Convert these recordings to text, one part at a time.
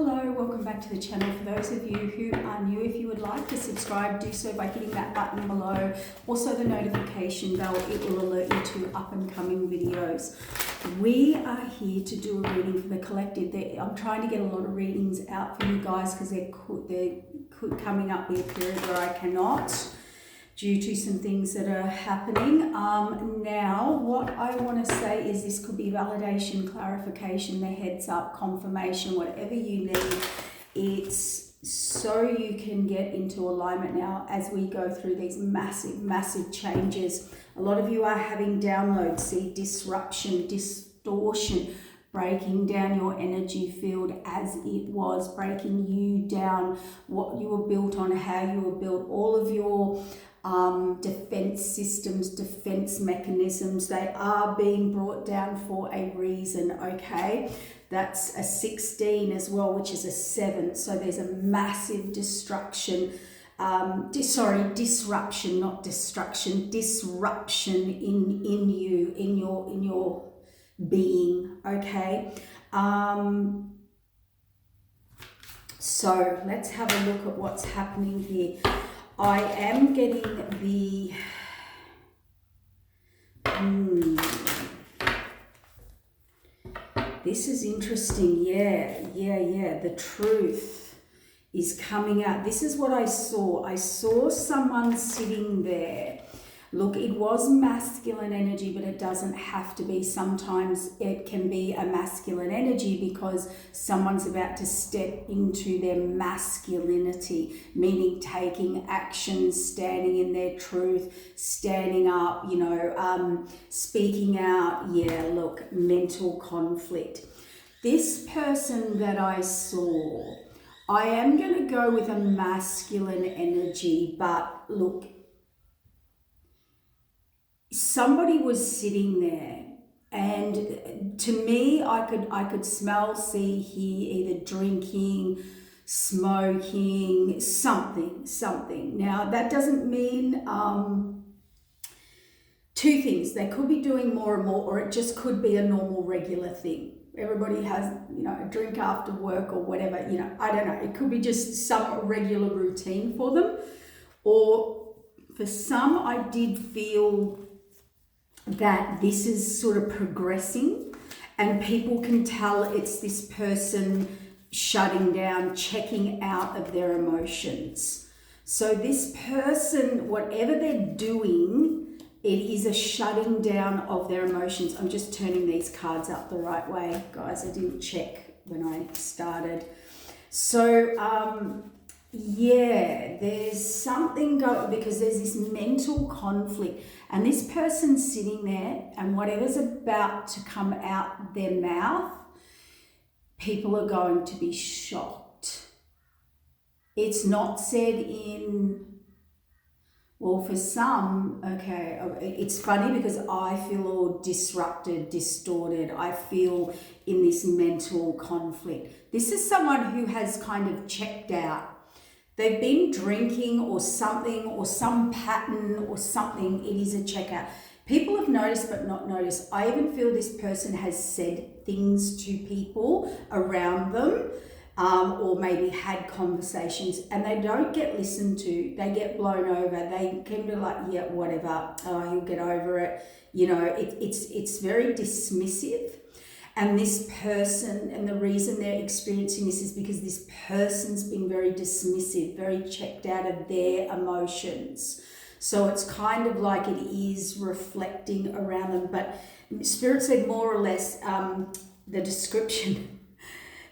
Hello, welcome back to the channel. For those of you who are new, if you would like to subscribe, do so by hitting that button below. Also the notification bell, it will alert you to up and coming videos. We are here to do a reading for the collective. I'm trying to get a lot of readings out for you guys because there could coming up be a period where I cannot, due to some things that are happening. Now, what I want to say is this could be validation, clarification, the heads up, confirmation, whatever you need. It's so you can get into alignment now as we go through these massive, massive changes. A lot of you are having downloads, see disruption, distortion, breaking down your energy field as it was, breaking you down, what you were built on, how you were built, all of your defense systems, defense mechanisms, they are being brought down for a reason, okay? That's a 16 as well, which is a 7. So there's a massive destruction, disruption, not destruction, disruption in you, in your being, okay? So let's have a look at what's happening here. I am getting the this is interesting. Yeah. The truth is coming out. This is what I saw. I saw someone sitting there. Look, it was masculine energy, but it doesn't have to be. Sometimes it can be a masculine energy because someone's about to step into their masculinity, meaning taking action, standing in their truth, standing up, speaking out. Yeah, look, mental conflict. This person that I saw, I am going to go with a masculine energy, but look, somebody was sitting there, and to me, I could smell, see, hear, either drinking, smoking, something. Now that doesn't mean two things. They could be doing more and more, or it just could be a normal, regular thing. Everybody has, a drink after work or whatever. I don't know. It could be just some regular routine for them, or for some, I did feel that this is sort of progressing, and people can tell it's this person shutting down, checking out of their emotions. So this person, whatever they're doing, it is a shutting down of their emotions. I'm just turning these cards up the right way, guys. I didn't check when I started. So, yeah, there's something going, because there's this mental conflict, and this person's sitting there, and whatever's about to come out their mouth, people are going to be shocked. It's not said in, well, for some, okay, it's funny because I feel all disrupted, distorted. I feel in this mental conflict. This is someone who has kind of checked out. They've been drinking or something, or some pattern or something. It is a checkout. People have noticed but not noticed. I even feel this person has said things to people around them, or maybe had conversations, and they don't get listened to. They get blown over. They can be like, yeah, whatever. Oh, he'll get over it. It's very dismissive. And this person, and the reason they're experiencing this is because this person's been very dismissive, very checked out of their emotions. So it's kind of like it is reflecting around them. But Spirit said more or less the description.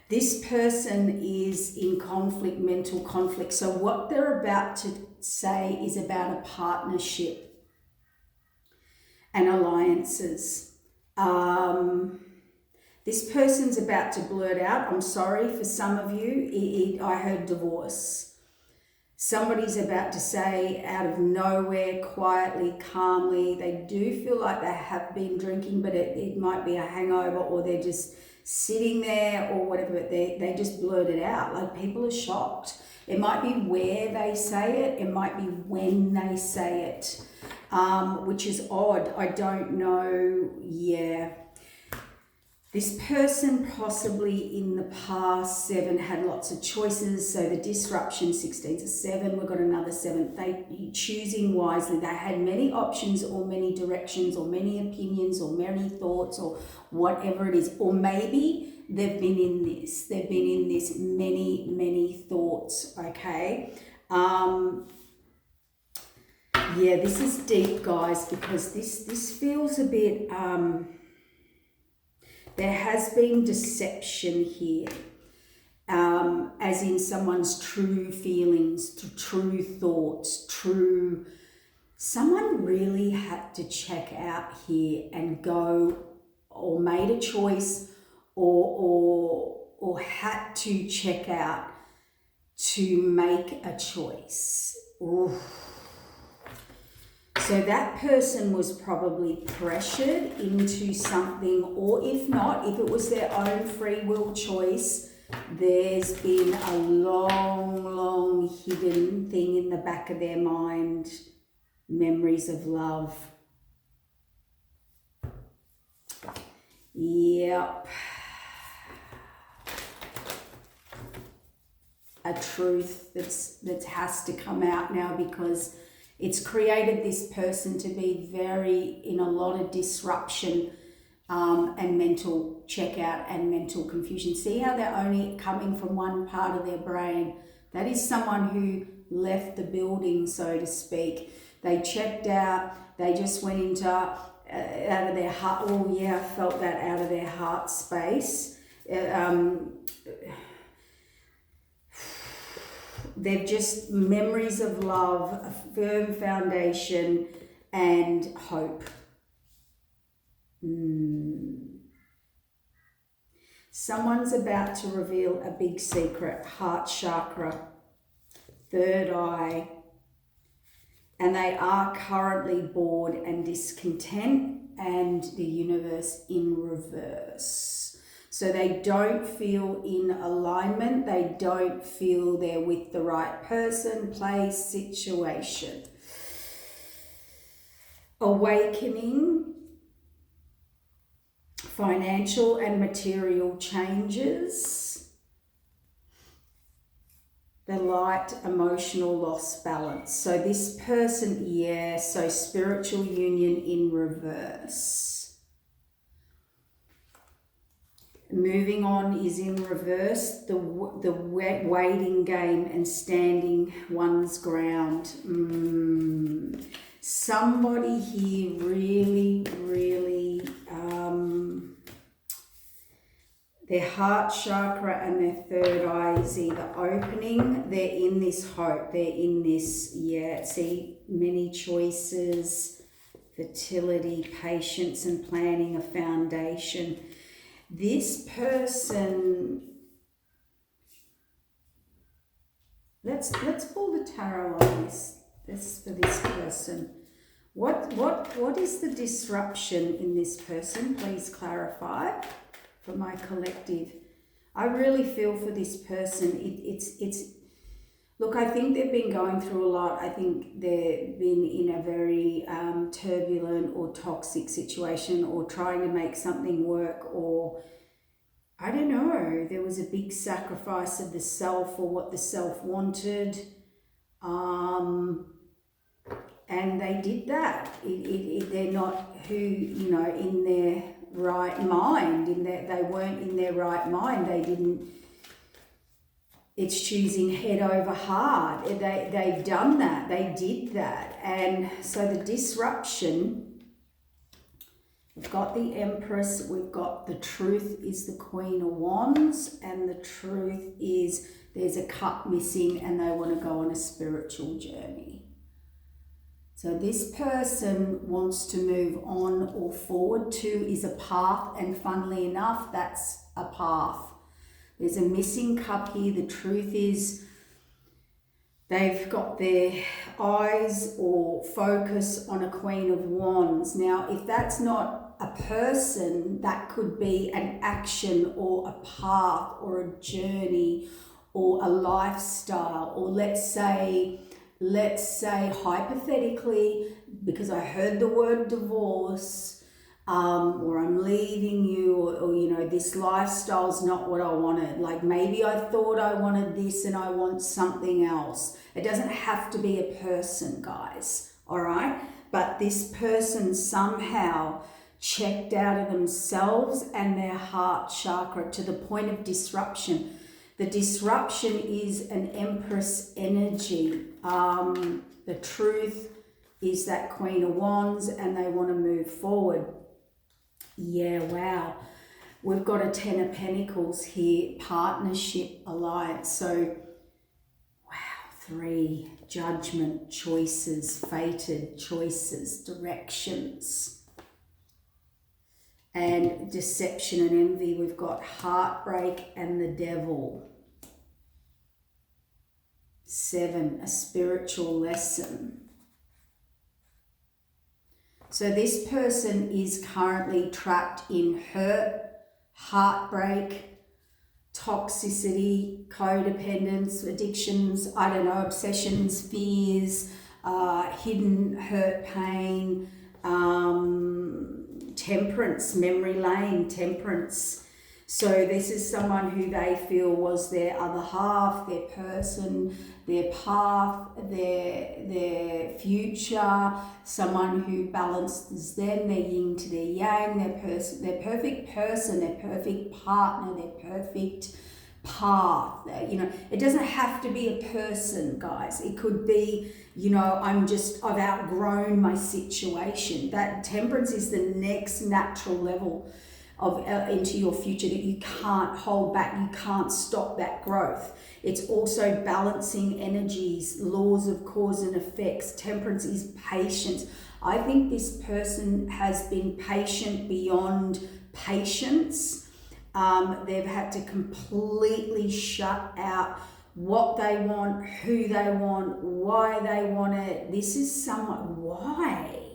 This person is in conflict, mental conflict. So what they're about to say is about a partnership and alliances. This person's about to blurt out, I'm sorry, for some of you, I heard divorce. Somebody's about to say out of nowhere, quietly, calmly, they do feel like they have been drinking, but it might be a hangover, or they're just sitting there or whatever, but they just blurt it out. Like, people are shocked. It might be where they say it, it might be when they say it, which is odd. I don't know, yeah. This person possibly in the past, 7, had lots of choices. So the disruption, 16 to 7, we've got another 7. They choosing wisely. They had many options or many directions or many opinions or many thoughts or whatever it is. Or maybe they've been in this. They've been in this many thoughts, okay? Yeah, this is deep, guys, because this feels a bit... there has been deception here, as in someone's true feelings, true thoughts, someone really had to check out here and go, or made a choice, or had to check out to make a choice. Ooh. So that person was probably pressured into something, or if not, if it was their own free will choice, there's been a long hidden thing in the back of their mind, memories of love. Yep. A truth that has to come out now, because it's created this person to be very in a lot of disruption and mental checkout and mental confusion. See how they're only coming from one part of their brain? That is someone who left the building, so to speak. They checked out, they just went into out of their heart. Oh yeah, I felt that, out of their heart space. They've just memories of love, a firm foundation, and hope. Someone's about to reveal a big secret, heart chakra, third eye, and they are currently bored and discontent, and the universe in reverse. So they don't feel in alignment. They don't feel they're with the right person, place, situation. Awakening, financial and material changes. The light, emotional loss, balance. So this person, yeah, so spiritual union in reverse. Moving on is in reverse, the waiting game and standing one's ground. Somebody here really, their heart chakra and their third eye is either opening, they're in this hope, they're in this, yeah, see, many choices, fertility, patience and planning, a foundation. This person, let's pull the tarot on this for this person. What is the disruption in this person? Please clarify for my collective. I really feel for this person. It's look, I think they've been going through a lot. I think they've been in a very turbulent or toxic situation, or trying to make something work, or I don't know, there was a big sacrifice of the self or what the self wanted. And they did that. They're not who, you know, in their right mind, they weren't in their right mind. They didn't, it's choosing head over heart. They've done that, they did that. And so the disruption, we've got the Empress, we've got the truth is the Queen of Wands, and the truth is there's a cup missing and they want to go on a spiritual journey. So this person wants to move on or forward. 2 is a path, and funnily enough, that's a path. There's a missing cup here. The truth is they've got their eyes or focus on a Queen of Wands. Now, if that's not a person, that could be an action or a path or a journey or a lifestyle, or let's say hypothetically, because I heard the word divorce, or I'm leaving you, or you know, this lifestyle's not what I wanted. Like maybe I thought I wanted this and I want something else. It doesn't have to be a person, guys, all right? But this person somehow checked out of themselves and their heart chakra to the point of disruption. The disruption is an Empress energy. The truth is that Queen of Wands, and they want to move forward. Yeah, wow. We've got a Ten of Pentacles here, partnership, alliance. So, wow, 3, judgment, choices, fated choices, directions. And deception and envy, we've got heartbreak and the devil. 7, a spiritual lesson. So this person is currently trapped in hurt, heartbreak, toxicity, codependence, addictions, I don't know, obsessions, fears, hidden hurt, pain, temperance, memory lane, temperance. So this is someone who they feel was their other half, their person, their path, their future, someone who balances them, their yin to their yang, their perfect person, their perfect partner, their perfect path. You know, it doesn't have to be a person, guys. It could be, you know, I've outgrown my situation. That temperance is the next natural level of into your future, that you can't hold back, you can't stop that growth. It's also balancing energies, laws of cause and effects. Temperance is patience. I think this person has been patient beyond patience. They've had to completely shut out what they want, who they want, why they want it. This is somewhat, why?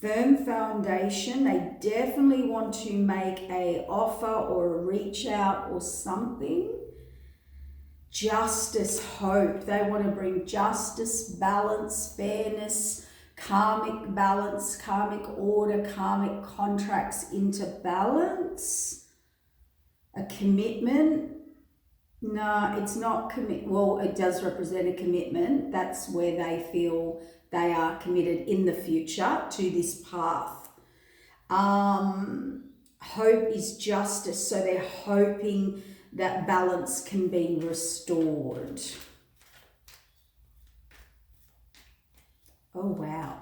Firm foundation. They definitely want to make a offer or a reach out or something. Justice, hope. They want to bring justice, balance, fairness, karmic balance, karmic order, karmic contracts into balance. A commitment. No, it's not well, it does represent a commitment. That's where they feel they are committed in the future to this path. Hope is justice, so they're hoping that balance can be restored. Oh, wow.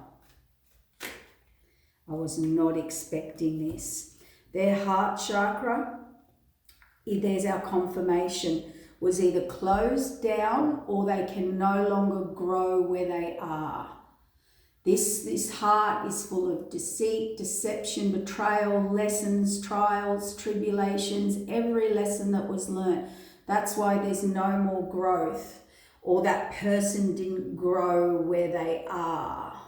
I was not expecting this. Their heart chakra, there's our confirmation, was either closed down or they can no longer grow where they are. This heart is full of deceit, deception, betrayal, lessons, trials, tribulations, every lesson that was learnt. That's why there's no more growth, or that person didn't grow where they are.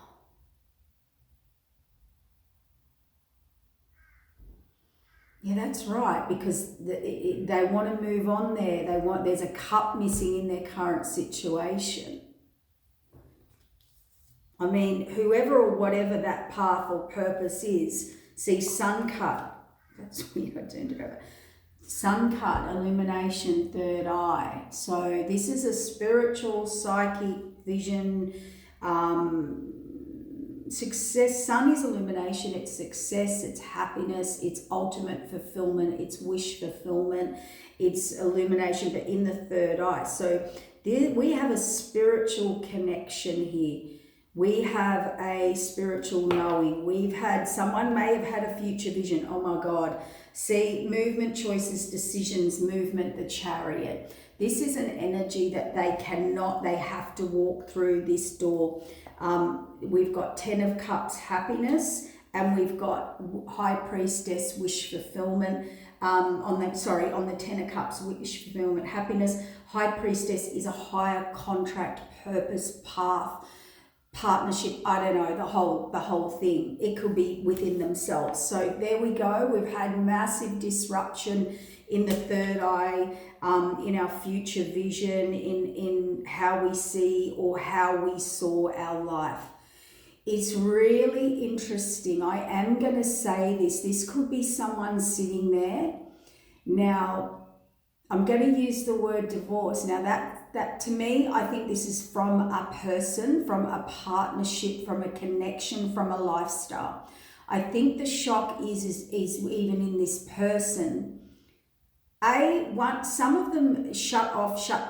Yeah, that's right, because they want to move on there. There's a cup missing in their current situation. I mean, whoever or whatever that path or purpose is, see, sun cut. That's weird, I turned it over. Sun cut, illumination, third eye. So this is a spiritual, psychic vision, success. Sun is illumination, it's success, it's happiness, it's ultimate fulfillment, it's wish fulfillment, it's illumination, but in the third eye. So we have a spiritual connection here. We have a spiritual knowing. Someone may have had a future vision. Oh my God. See, movement, choices, decisions, movement, the Chariot. This is an energy that they have to walk through this door. We've got 10 of Cups, happiness, and we've got High Priestess, wish fulfillment. On the 10 of Cups, wish fulfillment, happiness. High Priestess is a higher contract, purpose, path, partnership, I don't know, the whole thing. It could be within themselves. So there we go. We've had massive disruption in the third eye, in our future vision, in how we see or how we saw our life. It's really interesting. I am going to say this. This could be someone sitting there. Now, I'm going to use the word divorce. Now, that to me, I think this is from a person, from a partnership, from a connection, from a lifestyle. I think the shock is even in this person. Some of them shut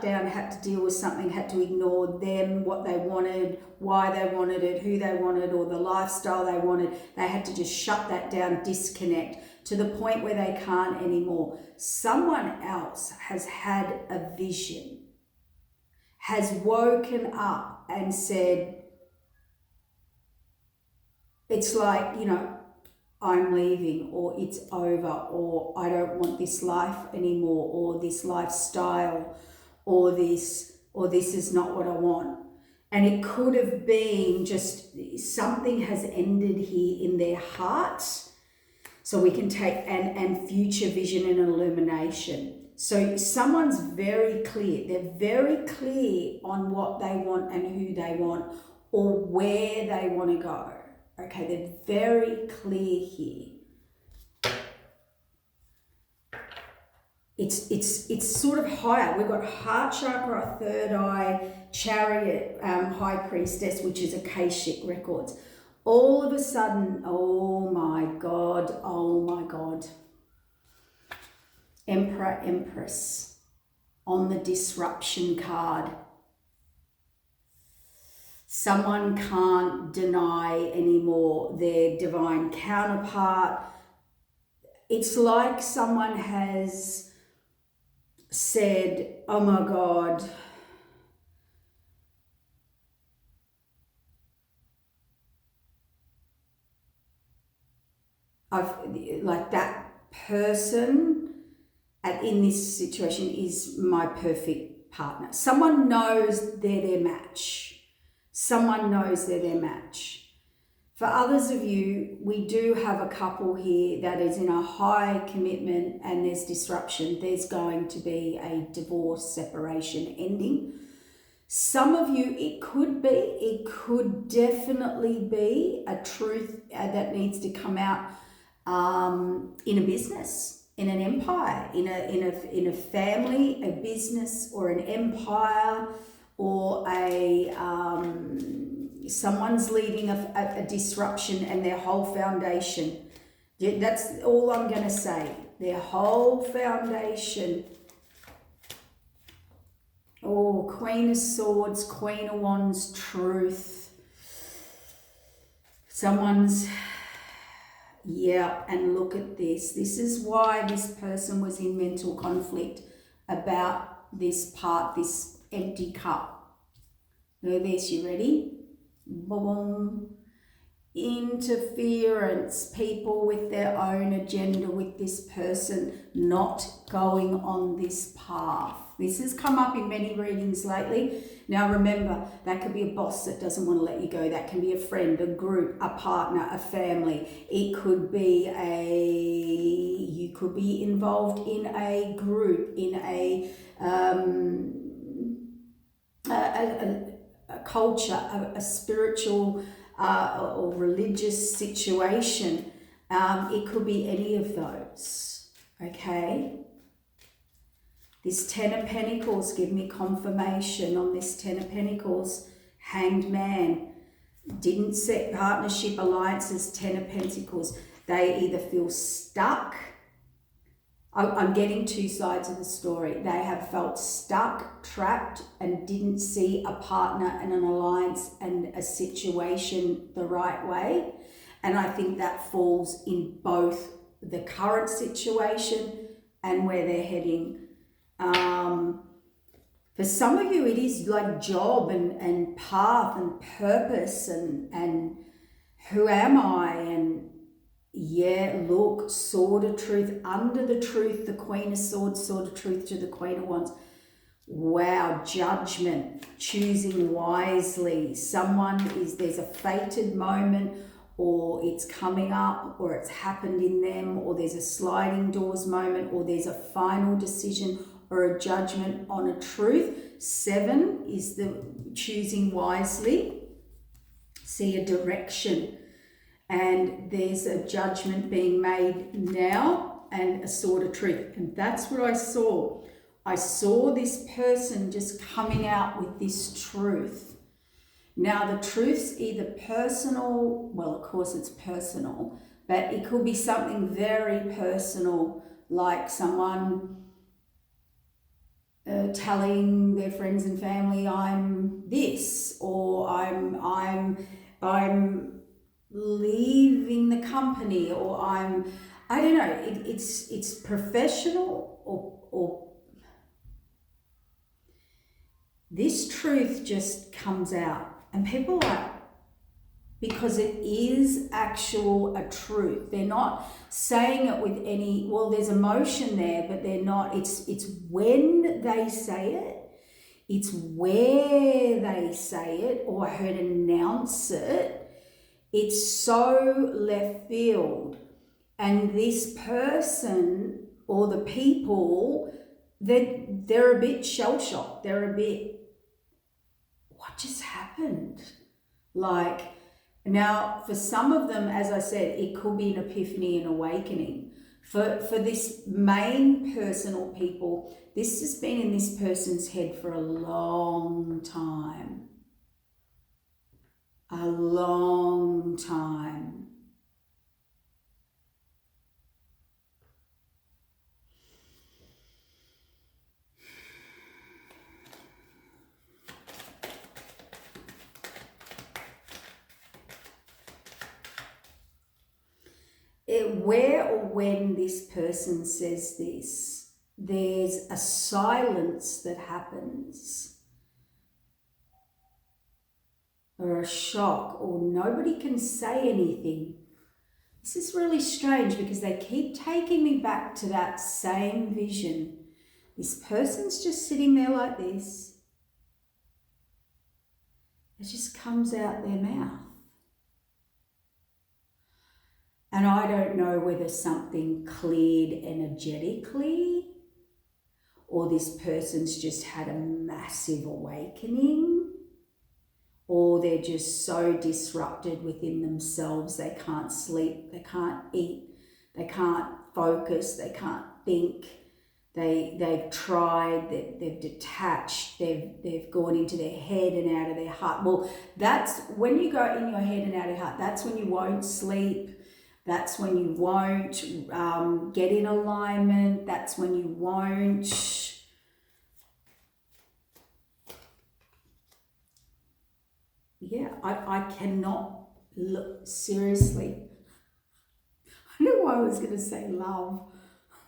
down, had to deal with something, had to ignore them, what they wanted, why they wanted it, who they wanted, or the lifestyle they wanted. They had to just shut that down, disconnect to the point where they can't anymore. Someone else has had a vision, has woken up and said, it's like, I'm leaving, or it's over, or I don't want this life anymore, or this lifestyle, or this is not what I want. And it could have been just something has ended here in their heart. So we can take and future vision and illumination. So someone's very clear. They're very clear on what they want and who they want, or where they want to go. Okay, they're very clear here. It's sort of higher. We've got heart chakra, third eye, chariot, high priestess, which is Akashic records. All of a sudden, oh my God. Emperor, Empress on the disruption card. Someone can't deny anymore their divine counterpart. It's like someone has said, oh my God, like that person in this situation is my perfect partner. Someone knows they're their match. Someone knows they're their match. For others of you, we do have a couple here that is in a high commitment and there's disruption. There's going to be a divorce, separation, ending. Some of you, it could definitely be a truth that needs to come out in a business, in an empire, in a family, a business, or an empire, or someone's leading a disruption and their whole foundation. That's all I'm going to say. Their whole foundation. Oh, Queen of Swords, Queen of Wands, truth. Someone's, yeah, and look at this. This is why this person was in mental conflict about this part, this empty cup. Look at this, you ready? Boom. Interference, people with their own agenda with this person not going on this path. This has come up in many readings lately. Now remember, that could be a boss that doesn't want to let you go. That can be a friend, a group, a partner, a family. It could be you could be involved in a group, in a culture, a spiritual or religious situation. It could be any of those, okay? This Ten of Pentacles, give me confirmation on this Ten of Pentacles. Hanged Man, didn't set partnership, alliances, Ten of Pentacles. They either feel stuck. I'm getting two sides of the story. They have felt stuck, trapped, and didn't see a partner and an alliance and a situation the right way. And I think that falls in both the current situation and where they're heading. For some of you, it is like job and path and purpose and who am I? And yeah, look, sword of truth, under the truth, the Queen of Swords, sword of truth to the Queen of Wands. Wow, judgment, choosing wisely. There's a fated moment, or it's coming up, or it's happened in them, or there's a sliding doors moment, or there's a final decision or a judgment on a truth. 7 is the choosing wisely. see a direction, and there's a judgment being made now and a sword of truth. And that's what I saw. I saw this person just coming out with this truth. Now, the truth's either personal, well, of course it's personal, but it could be something very personal, like someone telling their friends and family, I'm this, or I'm leaving the company, or I don't know, it's professional, or this truth just comes out, and people are like, because it is a truth. They're not saying it with any, well, there's emotion there, but they're not, it's when they say it, it's where they say it, or I heard announce it. It's so left field. And this person or the people, they're a bit shell-shocked. They're a bit, what just happened? Like, now, for some of them, as I said, it could be an epiphany and awakening. For this main person or people, this has been in this person's head for a long time. A long time. Where or when this person says this, there's a silence that happens, or a shock, or nobody can say anything. This is really strange because they keep taking me back to that same vision. This person's just sitting there like this. It just comes out their mouth. And I don't know whether something cleared energetically, or this person's just had a massive awakening, or they're just so disrupted within themselves, they can't sleep, they can't eat, they can't focus, they can't think. They've tried, they've detached, they've gone into their head and out of their heart. Well, that's when you go in your head and out of your heart, that's when you won't sleep. That's when you won't get in alignment. That's when you won't. Yeah, I cannot look, seriously. I don't know why I was going to say love.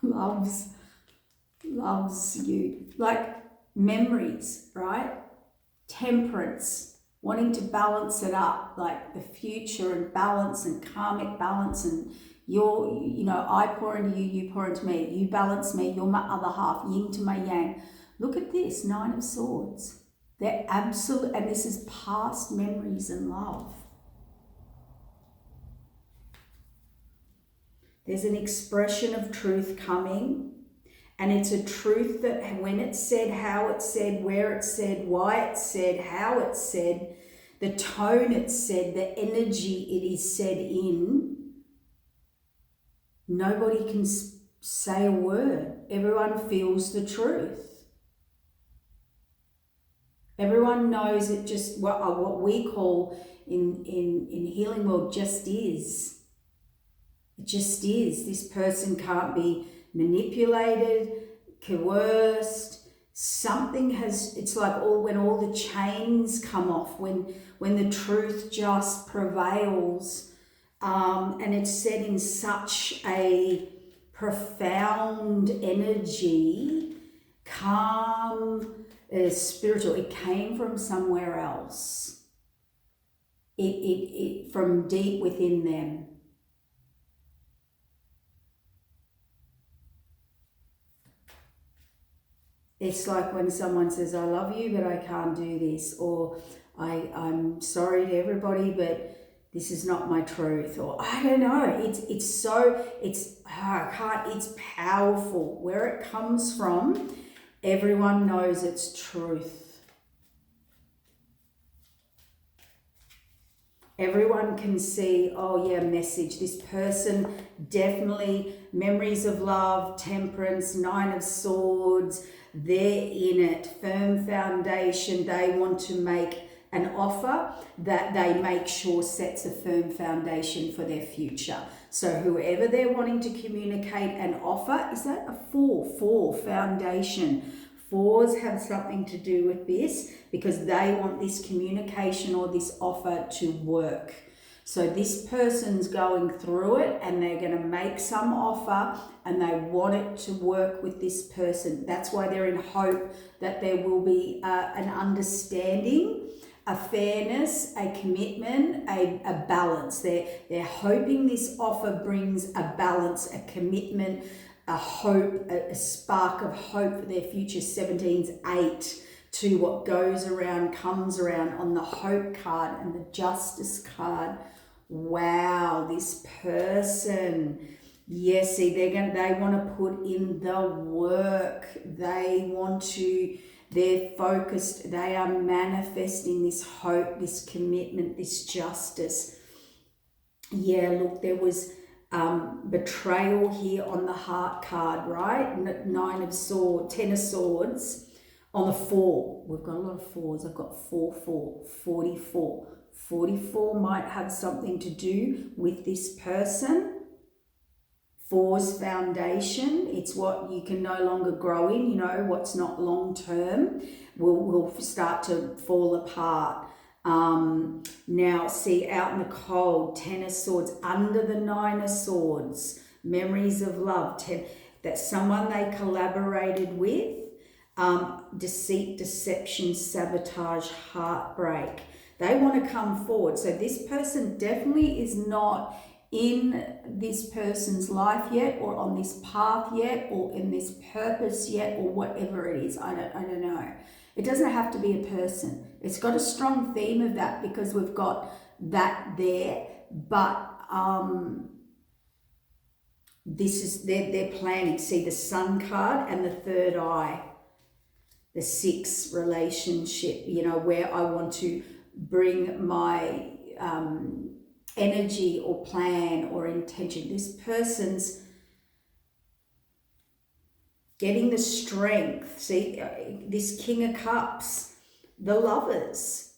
Loves you. Like memories, right? Temperance. Wanting to balance it up, like the future and balance and karmic balance, and I pour into you, you pour into me, you balance me, you're my other half, yin to my yang. Look at this, 9 of Swords. They're absolute, and this is past memories and love. There's an expression of truth coming. And it's a truth that when it's said, how it's said, where it's said, why it's said, how it's said, the tone it's said, the energy it is said in, nobody can say a word. Everyone feels the truth. Everyone knows it just, what we call in healing world, just is. It just is. This person can't be manipulated, coerced. Something has, it's like when all the chains come off, when the truth just prevails, and it's said in such a profound energy, calm, spiritual. It came from somewhere else. It from deep within them. It's like when someone says, I love you, but I can't do this, or I'm sorry to everybody, but this is not my truth, or I don't know. It's powerful. Where it comes from, everyone knows it's truth. Everyone can see, oh yeah, message. This person definitely, memories of love, temperance, 9 of swords, they're in it. Firm foundation. They want to make an offer that they make sure sets a firm foundation for their future. So whoever they're wanting to communicate an offer, is that a 4? Foundation. 4s have something to do with this because they want this communication or this offer to work. So this person's going through it and they're going to make some offer and they want it to work with this person. That's why they're in hope that there will be an understanding, a fairness, a commitment, a balance. They're hoping this offer brings a balance, a commitment, a hope, a spark of hope for their future. 17's 8 to what goes around comes around on the hope card and the justice card. Wow, this person, yes, see, they want to put in the work. They're focused, they are manifesting this hope, this commitment, this justice. Yeah, look, there was betrayal here on the heart card, right? 9 of swords, 10 of swords on the 4. We've got a lot of 4s. I've got 44. 44 might have something to do with this person. 4's foundation, it's what you can no longer grow in, what's not long term will start to fall apart. Now see, out in the cold, 10 of swords, under the 9 of swords, memories of love, that's someone they collaborated with, deceit, deception, sabotage, heartbreak. They want to come forward. So this person definitely is not in this person's life yet, or on this path yet, or in this purpose yet, or whatever it is. I don't know. It doesn't have to be a person. It's got a strong theme of that because we've got that there, but this is they're planning. See the Sun card and the 3rd eye, the 6 relationship, where I want to bring my energy or plan or intention. This person's getting the strength. See, this King of Cups, the Lovers,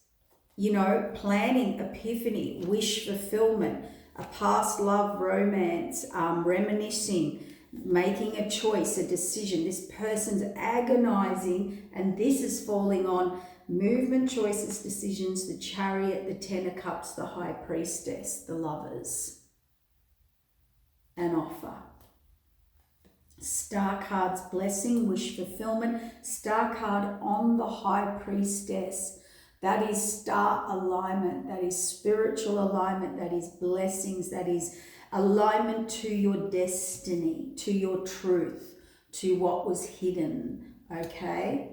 planning, epiphany, wish fulfillment, a past love, romance, reminiscing, making a choice, a decision. This person's agonizing, and this is falling on movement, choices, decisions, the Chariot, the 10 of Cups, the High Priestess, the Lovers, an offer. Star card's blessing, wish fulfillment. Star card on the High Priestess. That is star alignment. That is spiritual alignment. That is blessings. That is alignment to your destiny, to your truth, to what was hidden. Okay?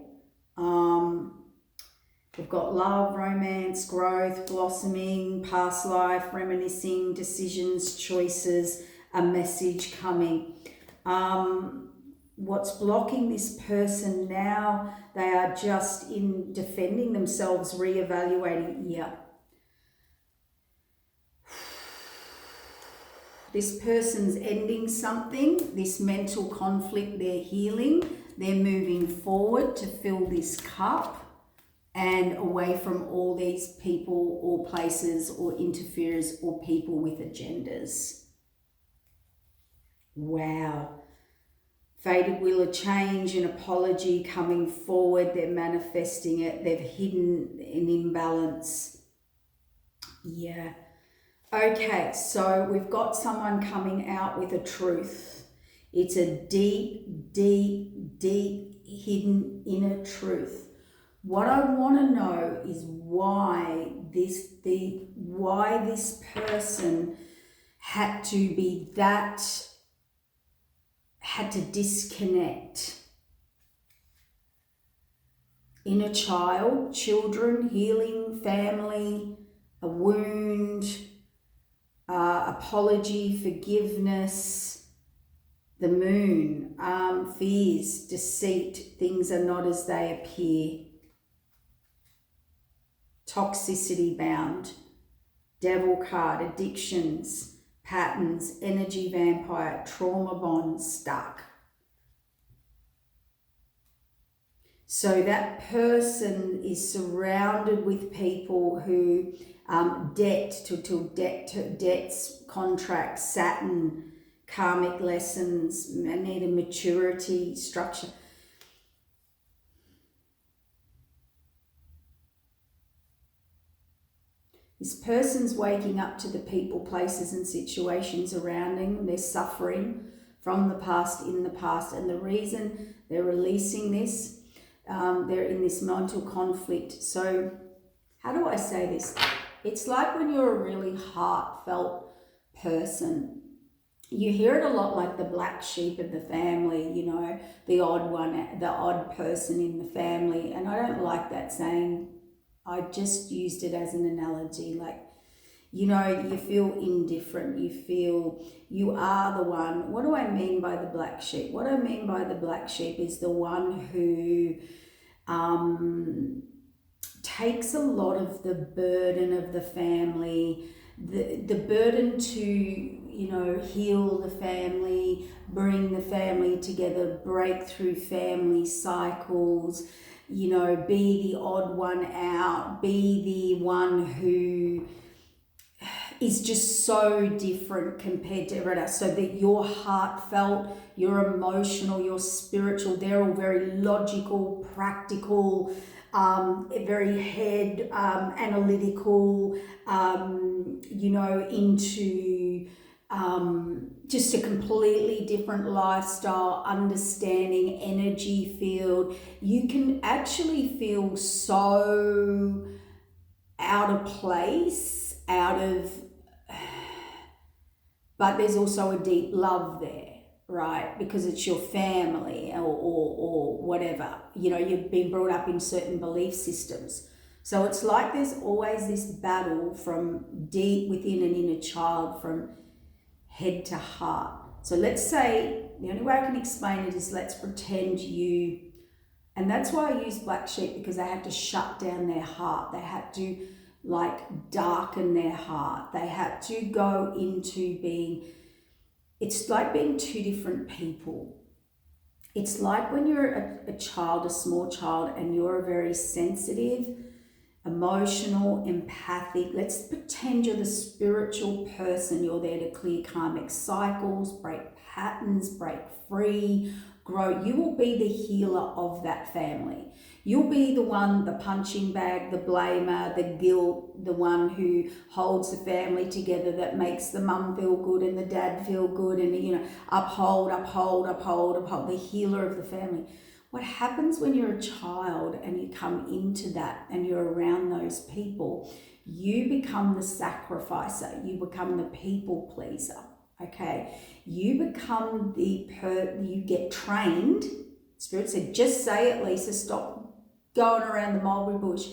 We've got love, romance, growth, blossoming, past life, reminiscing, decisions, choices, a message coming. What's blocking this person now? They are just in defending themselves, reevaluating. Yeah. This person's ending something, this mental conflict, they're healing, they're moving forward to fill this cup and away from all these people or places or interferers or people with agendas. Wow. Faded wheel of change, an apology coming forward. They're manifesting it. They've hidden an imbalance. Yeah. Okay, so we've got someone coming out with a truth. It's a deep, deep, deep hidden inner truth. What I want to know is why this person had to disconnect. Inner child, children, healing, family, a wound, apology, forgiveness, the moon, fears, deceit, things are not as they appear, toxicity bound. Devil card, addictions, patterns, energy vampire, trauma bonds, stuck. So that person is surrounded with people who debts, contracts, Saturn, karmic lessons, need a maturity, structure. This person's waking up to the people, places and situations around them. They're suffering from the past, in the past. And the reason they're releasing this, they're in this mental conflict. So how do I say this? It's like when you're a really heartfelt person, you hear it a lot, like the black sheep of the family, you know, the odd one, the odd person in the family. And I don't like that saying. I just used it as an analogy, like, you know, you feel indifferent, you feel you are the one. What do I mean by the black sheep? What I mean by the black sheep is the one who takes a lot of the burden of the family, the burden to, you know, heal the family, bring the family together, break through family cycles, you know, be the odd one out, be the one who is just so different compared to everyone else. So that you're heartfelt, you're emotional, you're spiritual, they're all very logical, practical, very head analytical, you know, into just a completely different lifestyle, understanding, energy field. You can actually feel so out of place, but there's also a deep love there, right? Because it's your family or whatever. You know, you've been brought up in certain belief systems. So it's like there's always this battle from deep within an inner child, from head to heart. So let's say, the only way I can explain it is, let's pretend you, and that's why I use black sheep, because they had to shut down their heart. They had to like darken their heart. They had to go into being, it's like being two different people. It's like when you're a child, a small child, and you're a very sensitive, emotional, empathic. Let's pretend you're the spiritual person. You're there to clear karmic cycles, break patterns, break free, grow. You will be the healer of that family. You'll be the one, the punching bag, the blamer, the guilt, the one who holds the family together, that makes the mum feel good and the dad feel good, and, you know, uphold, the healer of the family. What happens when you're a child and you come into that and you're around those people, you become the sacrificer, you become the people pleaser, okay? You become you get trained. Spirit said, just say it, Lisa, stop going around the mulberry bush.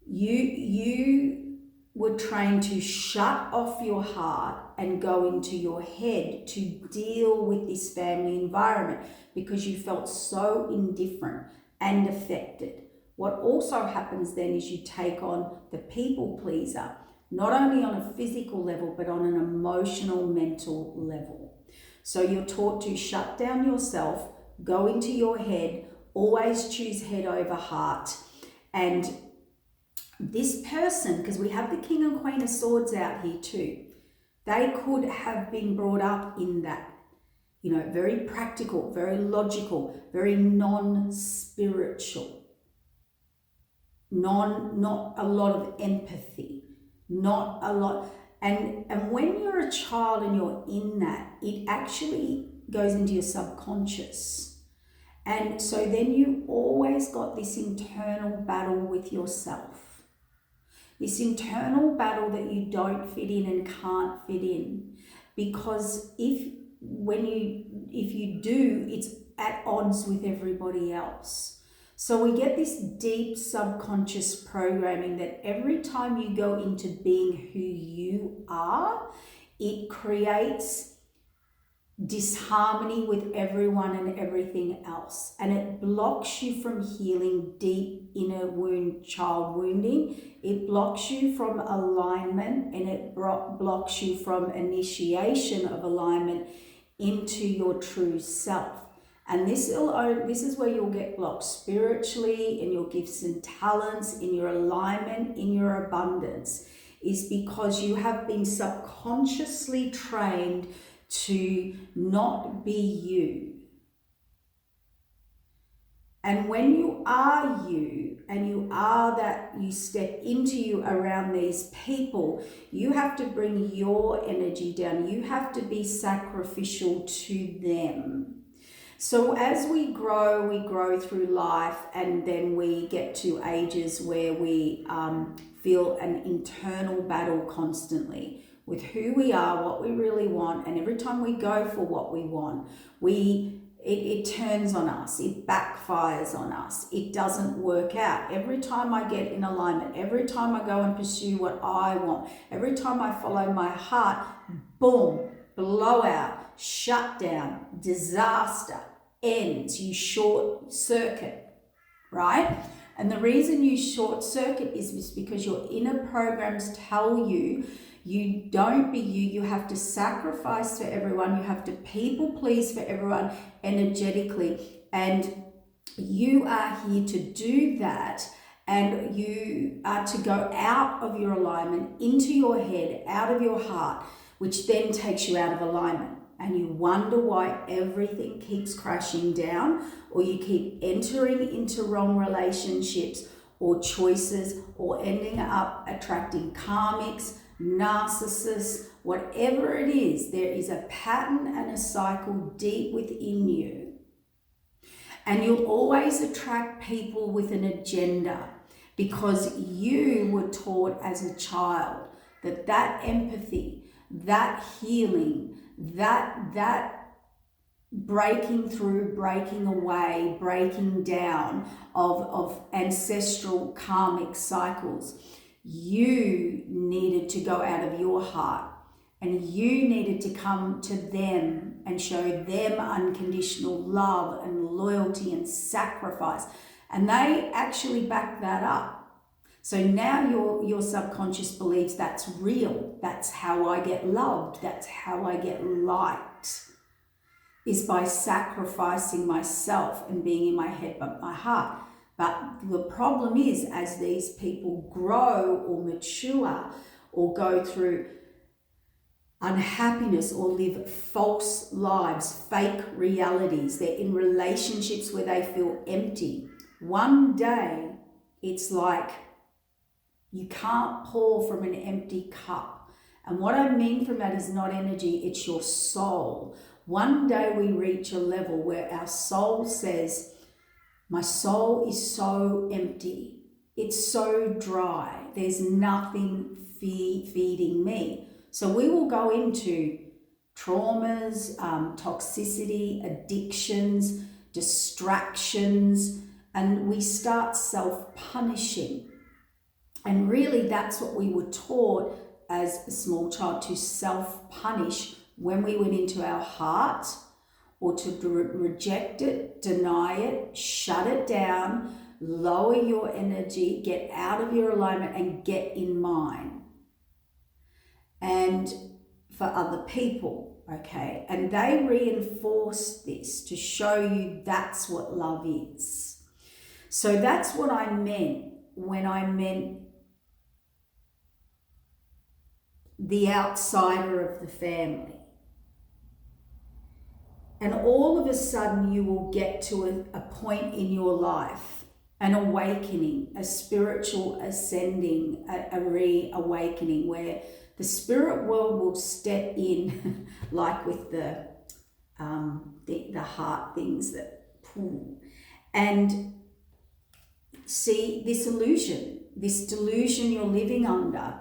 You were trained to shut off your heart and go into your head to deal with this family environment, because you felt so indifferent and affected. What also happens then is you take on the people pleaser, not only on a physical level, but on an emotional, mental level. So you're taught to shut down yourself, go into your head, always choose head over heart. And this person, because we have the King and Queen of Swords out here too, they could have been brought up in that, you know, very practical, very logical, very non-spiritual, not a lot of empathy, not a lot. And when you're a child and you're in that, it actually goes into your subconscious. And so then you always got this internal battle with yourself. This internal battle that you don't fit in and can't fit in. Because if you do, it's at odds with everybody else. So we get this deep subconscious programming that every time you go into being who you are, it creates disharmony with everyone and everything else, and it blocks you from healing deep inner wound, child wounding. It blocks you from alignment, and it blocks you from initiation of alignment into your true self. And this is where you'll get blocked spiritually, in your gifts and talents, in your alignment, in your abundance, is because you have been subconsciously trained to not be you. And when you are you, and you are that, you step into you around these people, you have to bring your energy down. You have to be sacrificial to them. So as we grow through life, and then we get to ages where we feel an internal battle constantly with who we are, what we really want, and every time we go for what we want, it turns on us, it backfires on us, it doesn't work out. Every time I get in alignment, every time I go and pursue what I want, every time I follow my heart, boom, blowout, shutdown, disaster, ends. You short circuit, right? And the reason you short circuit is because your inner programs tell you you don't be you. You have to sacrifice for everyone. You have to people please for everyone energetically. And you are here to do that. And you are to go out of your alignment, into your head, out of your heart, which then takes you out of alignment. And you wonder why everything keeps crashing down, or you keep entering into wrong relationships or choices, or ending up attracting karmics, narcissists, whatever it is. There is a pattern and a cycle deep within you. And you'll always attract people with an agenda, because you were taught as a child that empathy, that healing, that breaking through, breaking away, breaking down of ancestral karmic cycles, you needed to go out of your heart, and you needed to come to them and show them unconditional love and loyalty and sacrifice. And they actually back that up. So now your subconscious believes that's real. That's how I get loved. That's how I get liked, is by sacrificing myself and being in my head but my heart. But the problem is, as these people grow or mature or go through unhappiness or live false lives, fake realities, they're in relationships where they feel empty. One day, it's like you can't pour from an empty cup. And what I mean from that is not energy, it's your soul. One day we reach a level where our soul says, my soul is so empty. It's so dry. There's nothing feeding me. So we will go into traumas, toxicity, addictions, distractions, and we start self-punishing. And really that's what we were taught as a small child, to self-punish when we went into our heart, or to reject it, deny it, shut it down, lower your energy, get out of your alignment and get in mine. And for other people, okay? And they reinforce this to show you that's what love is. So that's what I meant when I meant the outsider of the family. And all of a sudden you will get to a point in your life, an awakening, a spiritual ascending, a reawakening, where the spirit world will step in like with the heart things that pull, and see this illusion, this delusion you're living under.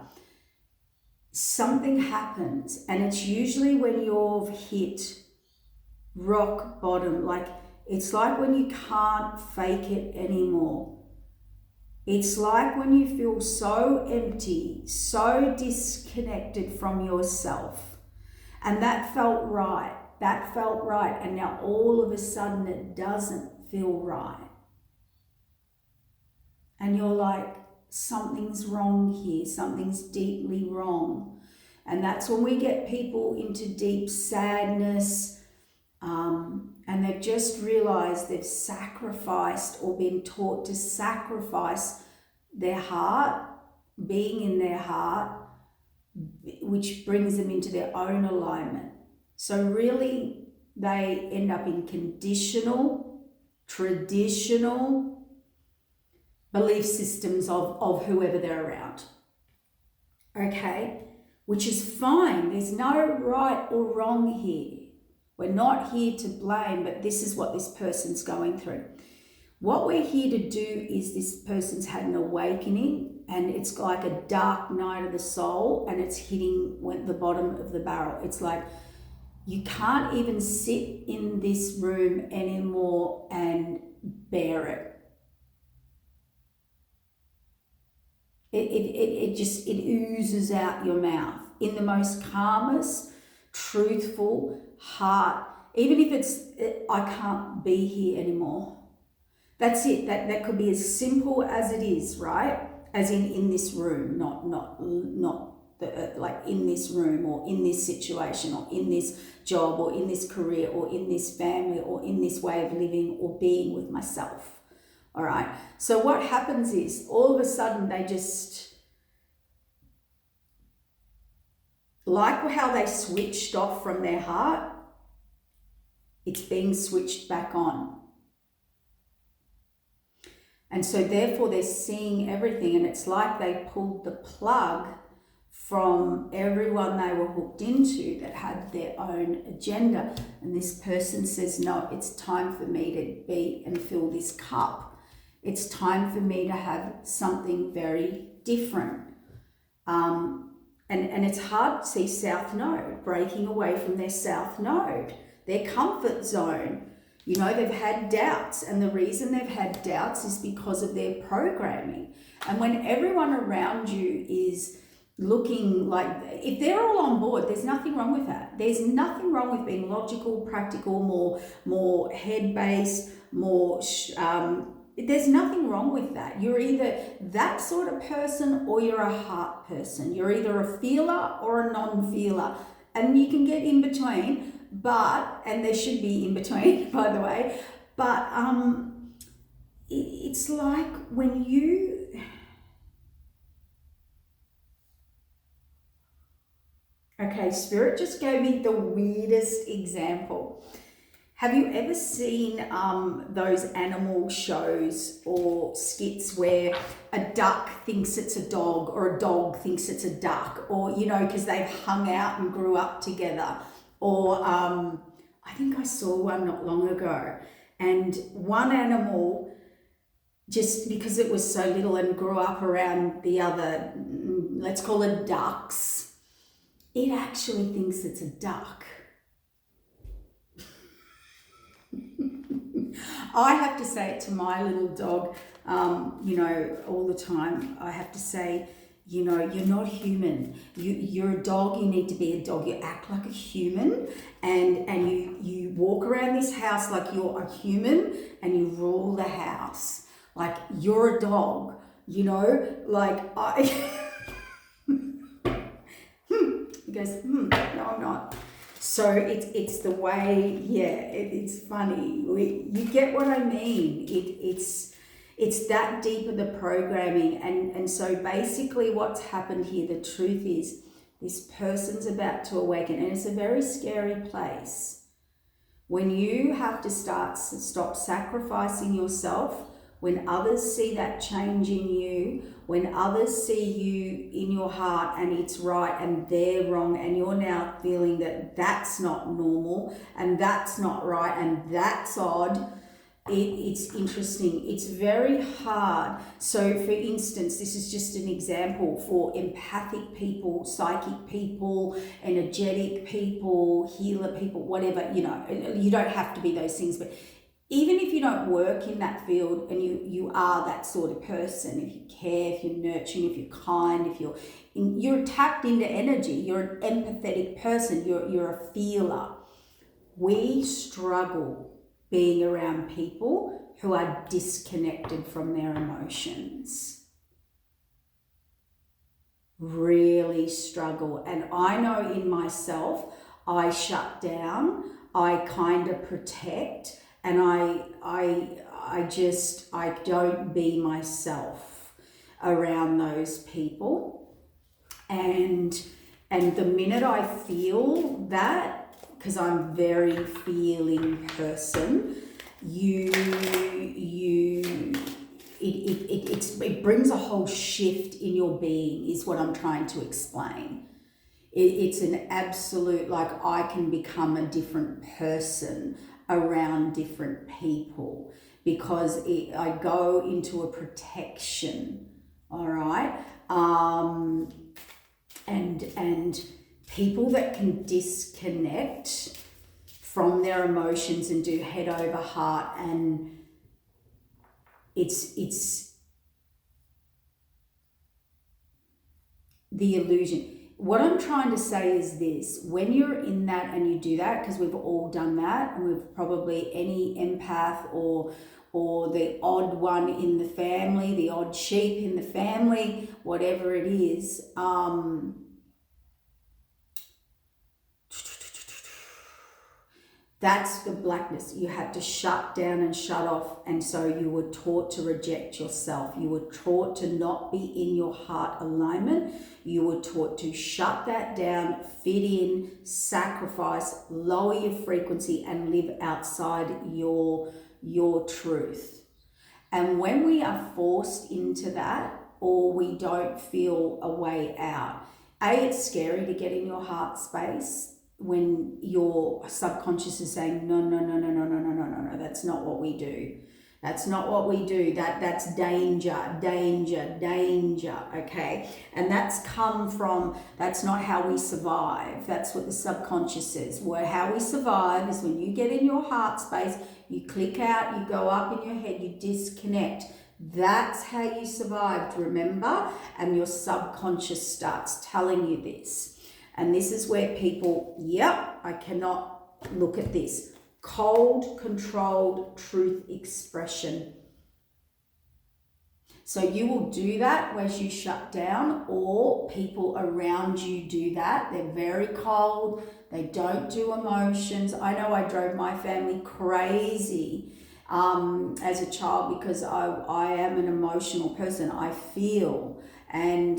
Something happens, and it's usually when you've hit rock bottom. Like, it's like when you can't fake it anymore. It's like when you feel so empty, so disconnected from yourself. And that felt right. that felt right, and now all of a sudden it doesn't feel right. And you're like, something's wrong here, something's deeply wrong. And that's when we get people into deep sadness, and they've just realized they've sacrificed or been taught to sacrifice their heart, being in their heart, which brings them into their own alignment. So really, they end up in conditional, traditional belief systems of whoever they're around. Okay? Which is fine. There's no right or wrong here. We're not here to blame, but this is what this person's going through. What we're here to do is, this person's had an awakening, and it's like a dark night of the soul, and it's hitting the bottom of the barrel. It's like, you can't even sit in this room anymore and bear it. It oozes out your mouth in the most calmest, truthful heart. Even if it's, I can't be here anymore. That's it. That could be as simple as it is, right? As in this room, not like in this room, or in this situation, or in this job, or in this career, or in this family, or in this way of living or being with myself. All right. So what happens is, all of a sudden they just, like how they switched off from their heart, it's being switched back on. And so therefore they're seeing everything, and it's like they pulled the plug from everyone they were hooked into that had their own agenda. And this person says, no, it's time for me to be and fill this cup. It's time for me to have something very different. And it's hard to see South Node breaking away from their South Node, their comfort zone. You know, they've had doubts, and the reason they've had doubts is because of their programming. And when everyone around you is looking like, if they're all on board, there's nothing wrong with that. There's nothing wrong with being logical, practical, more head-based, more... there's nothing wrong with that. You're either that sort of person or you're a heart person. You're either a feeler or a non-feeler. And you can get in between, and there should be in between, by the way, but it's like when you... Okay, Spirit just gave me the weirdest example. Have you ever seen those animal shows or skits where a duck thinks it's a dog, or a dog thinks it's a duck, or, you know, because they've hung out and grew up together? Or I think I saw one not long ago, and one animal, just because it was so little and grew up around the other, let's call it ducks, it actually thinks it's a duck. I have to say it to my little dog, you know, all the time. I have to say, you know, you're not human. You're a dog. You need to be a dog. You act like a human, and you walk around this house like you're a human, and you rule the house like you're a dog. You know, like I. He goes, no, I'm not. So it's the way, yeah, it's funny. You get what I mean. It's that deep of the programming. And so basically what's happened here, the truth is, this person's about to awaken, and it's a very scary place. When you have to stop sacrificing yourself, when others see that change in you, when others see you in your heart and it's right and they're wrong, and you're now feeling that that's not normal and that's not right and that's odd, it's interesting. It's very hard. So for instance, this is just an example for empathic people, psychic people, energetic people, healer people, whatever, you know, you don't have to be those things, but even if you don't work in that field and you are that sort of person, if you care, if you're nurturing, if you're kind, if you're tapped into energy, you're an empathetic person, you're a feeler. We struggle being around people who are disconnected from their emotions. Really struggle. And I know in myself, I shut down, I kind of protect, and I don't be myself around those people. And the minute I feel that, because I'm a very feeling person, it brings a whole shift in your being, is what I'm trying to explain. It's an absolute, like, I can become a different person around different people because I go into a protection, all right? And people that can disconnect from their emotions and do head over heart, and it's the illusion. What I'm trying to say is this: when you're in that and you do that, because we've all done that, and we've probably, any empath or the odd one in the family, the odd sheep in the family, whatever it is, that's the blackness. You had to shut down and shut off. And so you were taught to reject yourself. You were taught to not be in your heart alignment. You were taught to shut that down, fit in, sacrifice, lower your frequency, and live outside your truth. And when we are forced into that, or we don't feel a way out, it's scary to get in your heart space when your subconscious is saying, no, that's not what we do. That's not what we do. That's danger, okay? And that's come from, that's not how we survive. That's what the subconscious says. Where how we survive is when you get in your heart space, you click out, you go up in your head, you disconnect. That's how you survived, remember? And your subconscious starts telling you this. And this is where people, I cannot look at this. Cold, controlled truth expression. So you will do that as you shut down, or people around you do that. They're very cold. They don't do emotions. I know I drove my family crazy as a child because I am an emotional person. I feel, and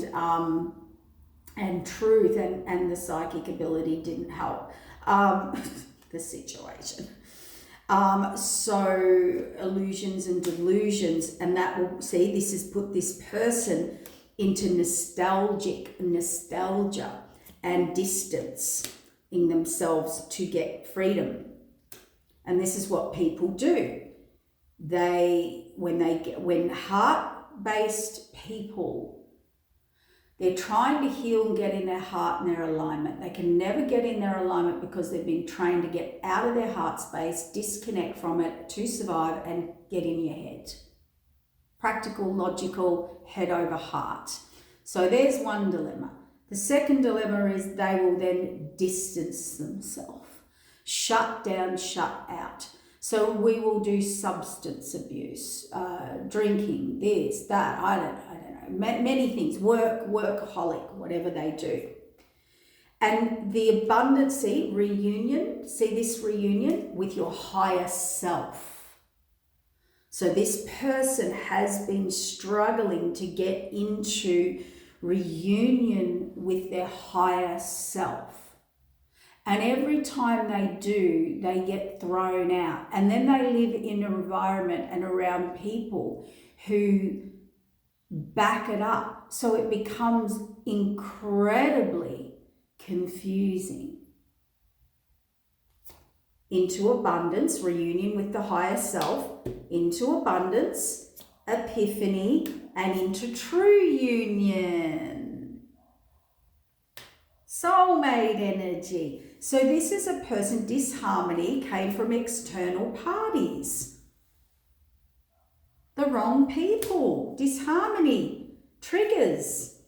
truth and the psychic ability didn't help the situation. So illusions and delusions, and that will, see, this has put this person into nostalgia and distance in themselves to get freedom. And this is what people do. When heart-based people, they're trying to heal and get in their heart and their alignment. They can never get in their alignment because they've been trained to get out of their heart space, disconnect from it to survive, and get in your head. Practical, logical, head over heart. So there's one dilemma. The second dilemma is they will then distance themselves. Shut down, shut out. So we will do substance abuse, drinking, this, that, I don't know, many things, workaholic, whatever they do. And the abundance, see this reunion with your higher self. So this person has been struggling to get into reunion with their higher self. And every time they do, they get thrown out. And then they live in an environment and around people who back it up. So it becomes incredibly confusing. Into abundance, reunion with the higher self, into abundance, epiphany, and into true union. Soulmate energy. So this is a person, disharmony came from external parties. The wrong people, disharmony, triggers.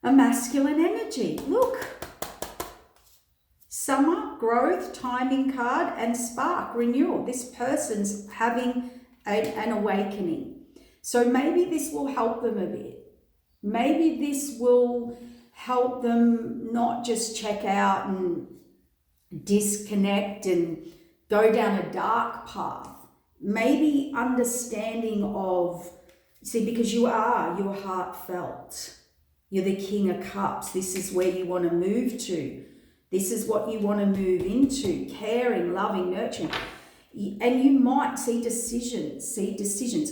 A masculine energy, look. summer, growth, timing card, and spark, renewal. This person's having an awakening. So maybe this will help them a bit. Maybe this will help them not just check out and disconnect and go down a dark path. Maybe understanding of, see, because you're heartfelt. You're the King of Cups. This is where you want to move to. This is what you want to move into. Caring, loving, nurturing. And you might see decisions.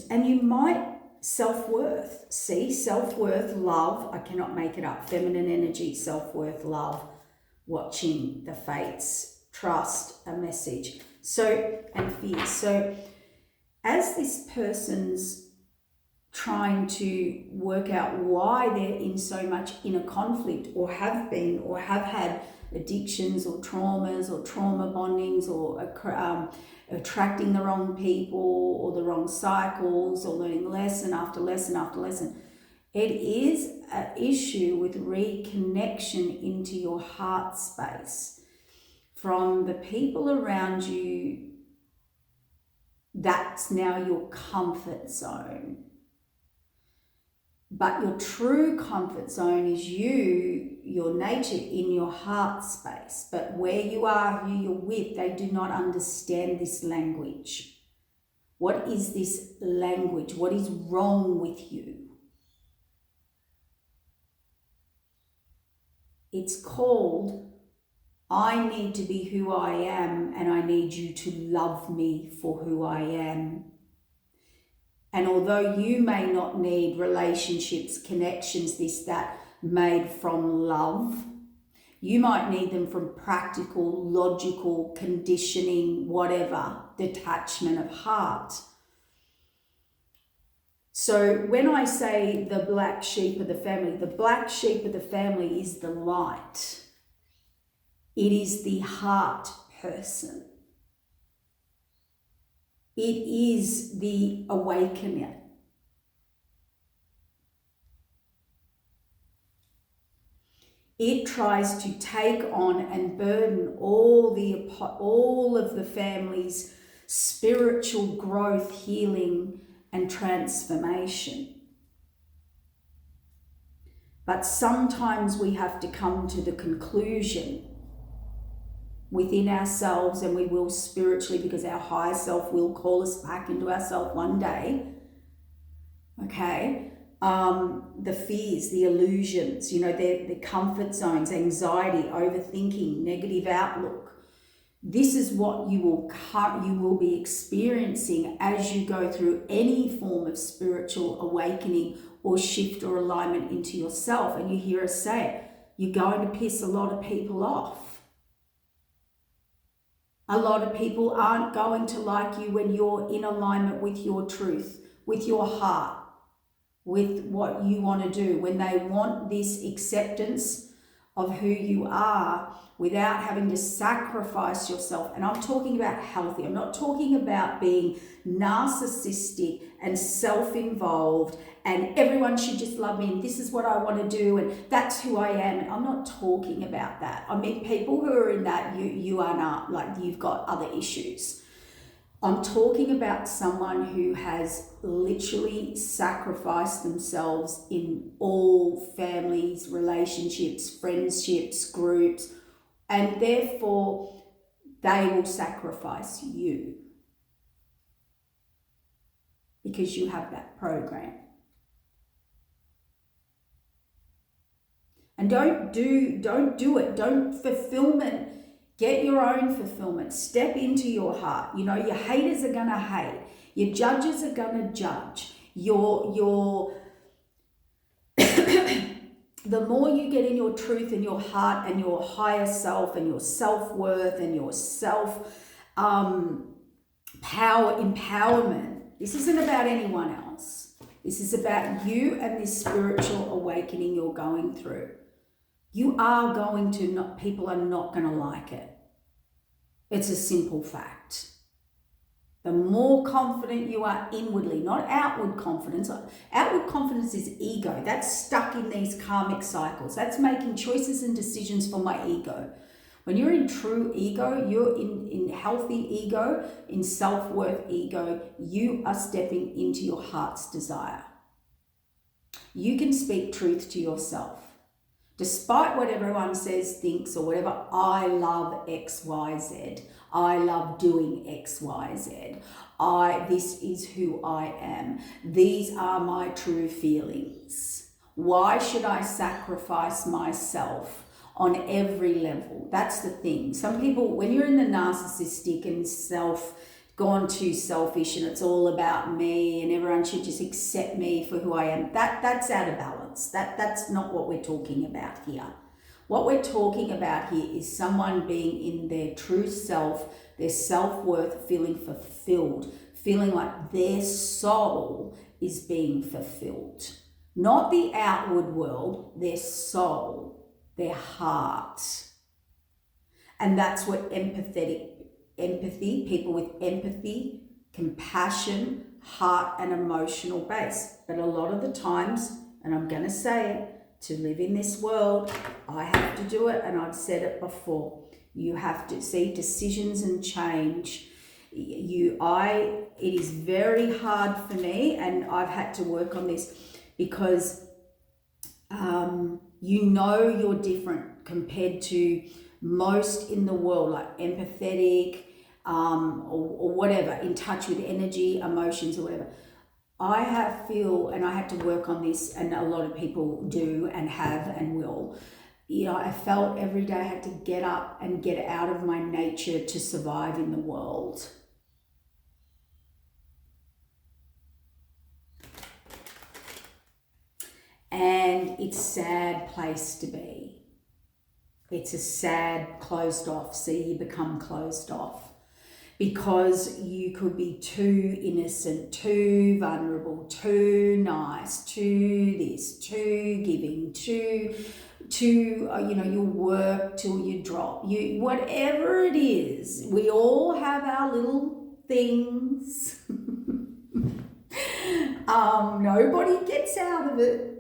And you might self-worth. See, self-worth, love. I cannot make it up. Feminine energy, self-worth, love. Watching the fates. Trust, a message. So, and fear. So, as this person's trying to work out why they're in so much inner conflict, or have been, or have had addictions or traumas or trauma bondings, or attracting the wrong people or the wrong cycles, or learning lesson after lesson after lesson. It is an issue with reconnection into your heart space from the people around you. That's now your comfort zone. But your true comfort zone is you, your nature, in your heart space. But where you are, who you're with, they do not understand this language. What is this language? What is wrong with you? It's called, I need to be who I am, and I need you to love me for who I am. And although you may not need relationships, connections, this, that, made from love, you might need them from practical, logical, conditioning, whatever, detachment of heart. So when I say the black sheep of the family is the light. It is the heart person. It is the awakener. It tries to take on and burden all of the family's spiritual growth, healing, and transformation. But sometimes we have to come to the conclusion within ourselves, and we will spiritually, because our higher self will call us back into ourself one day. Okay, the fears, the illusions, the comfort zones, anxiety, overthinking, negative outlook. This is what you will be experiencing as you go through any form of spiritual awakening or shift or alignment into yourself. And you hear us say, you're going to piss a lot of people off. A lot of people aren't going to like you when you're in alignment with your truth, with your heart, with what you want to do. When they want this acceptance of who you are without having to sacrifice yourself. And I'm talking about healthy. I'm not talking about being narcissistic and self-involved and everyone should just love me and this is what I want to do and that's who I am. And I'm not talking about that. I mean, people who are in that, you are not, like, you've got other issues. I'm talking about someone who has literally sacrificed themselves in all families, relationships, friendships, groups, and therefore they will sacrifice you because you have that program. And don't do it. Don't fulfillment. Get your own fulfillment. Step into your heart. Your haters are going to hate. Your judges are going to judge. Your the more you get in your truth and your heart and your higher self and your self-worth and your empowerment. This isn't about anyone else. This is about you and this spiritual awakening you're going through. You are going to people are not going to like it. It's a simple fact. The more confident you are inwardly, not outward confidence. Outward confidence is ego. That's stuck in these karmic cycles. That's making choices and decisions for my ego. When you're in true ego, you're in healthy ego, in self-worth ego, you are stepping into your heart's desire. You can speak truth to yourself. Despite what everyone says, thinks, or whatever, I love X, Y, Z. I love doing X, Y, Z. This is who I am. These are my true feelings. Why should I sacrifice myself on every level? That's the thing. Some people, when you're in the narcissistic and gone too selfish and it's all about me and everyone should just accept me for who I am, that's out of balance. That's not what we're talking about here. What we're talking about here is someone being in their true self, their self-worth, feeling fulfilled, feeling like their soul is being fulfilled. Not the outward world, their soul, their heart. And that's what empathy, people with empathy, compassion, heart and emotional base. But a lot of the times, and I'm going to say it, to live in this world, I have to do it, and I've said it before. You have to see decisions and change. It is very hard for me, and I've had to work on this because you're different compared to most in the world, like empathetic, or whatever, in touch with energy, emotions, or whatever. I had to work on this, and a lot of people do and have and will. I felt every day I had to get up and get out of my nature to survive in the world. And it's a sad place to be. It's a sad, closed off. See, you become closed off because you could be too innocent, too vulnerable, too nice, too this, too giving, too you'll work till you drop. Whatever it is, we all have our little things. Nobody gets out of it.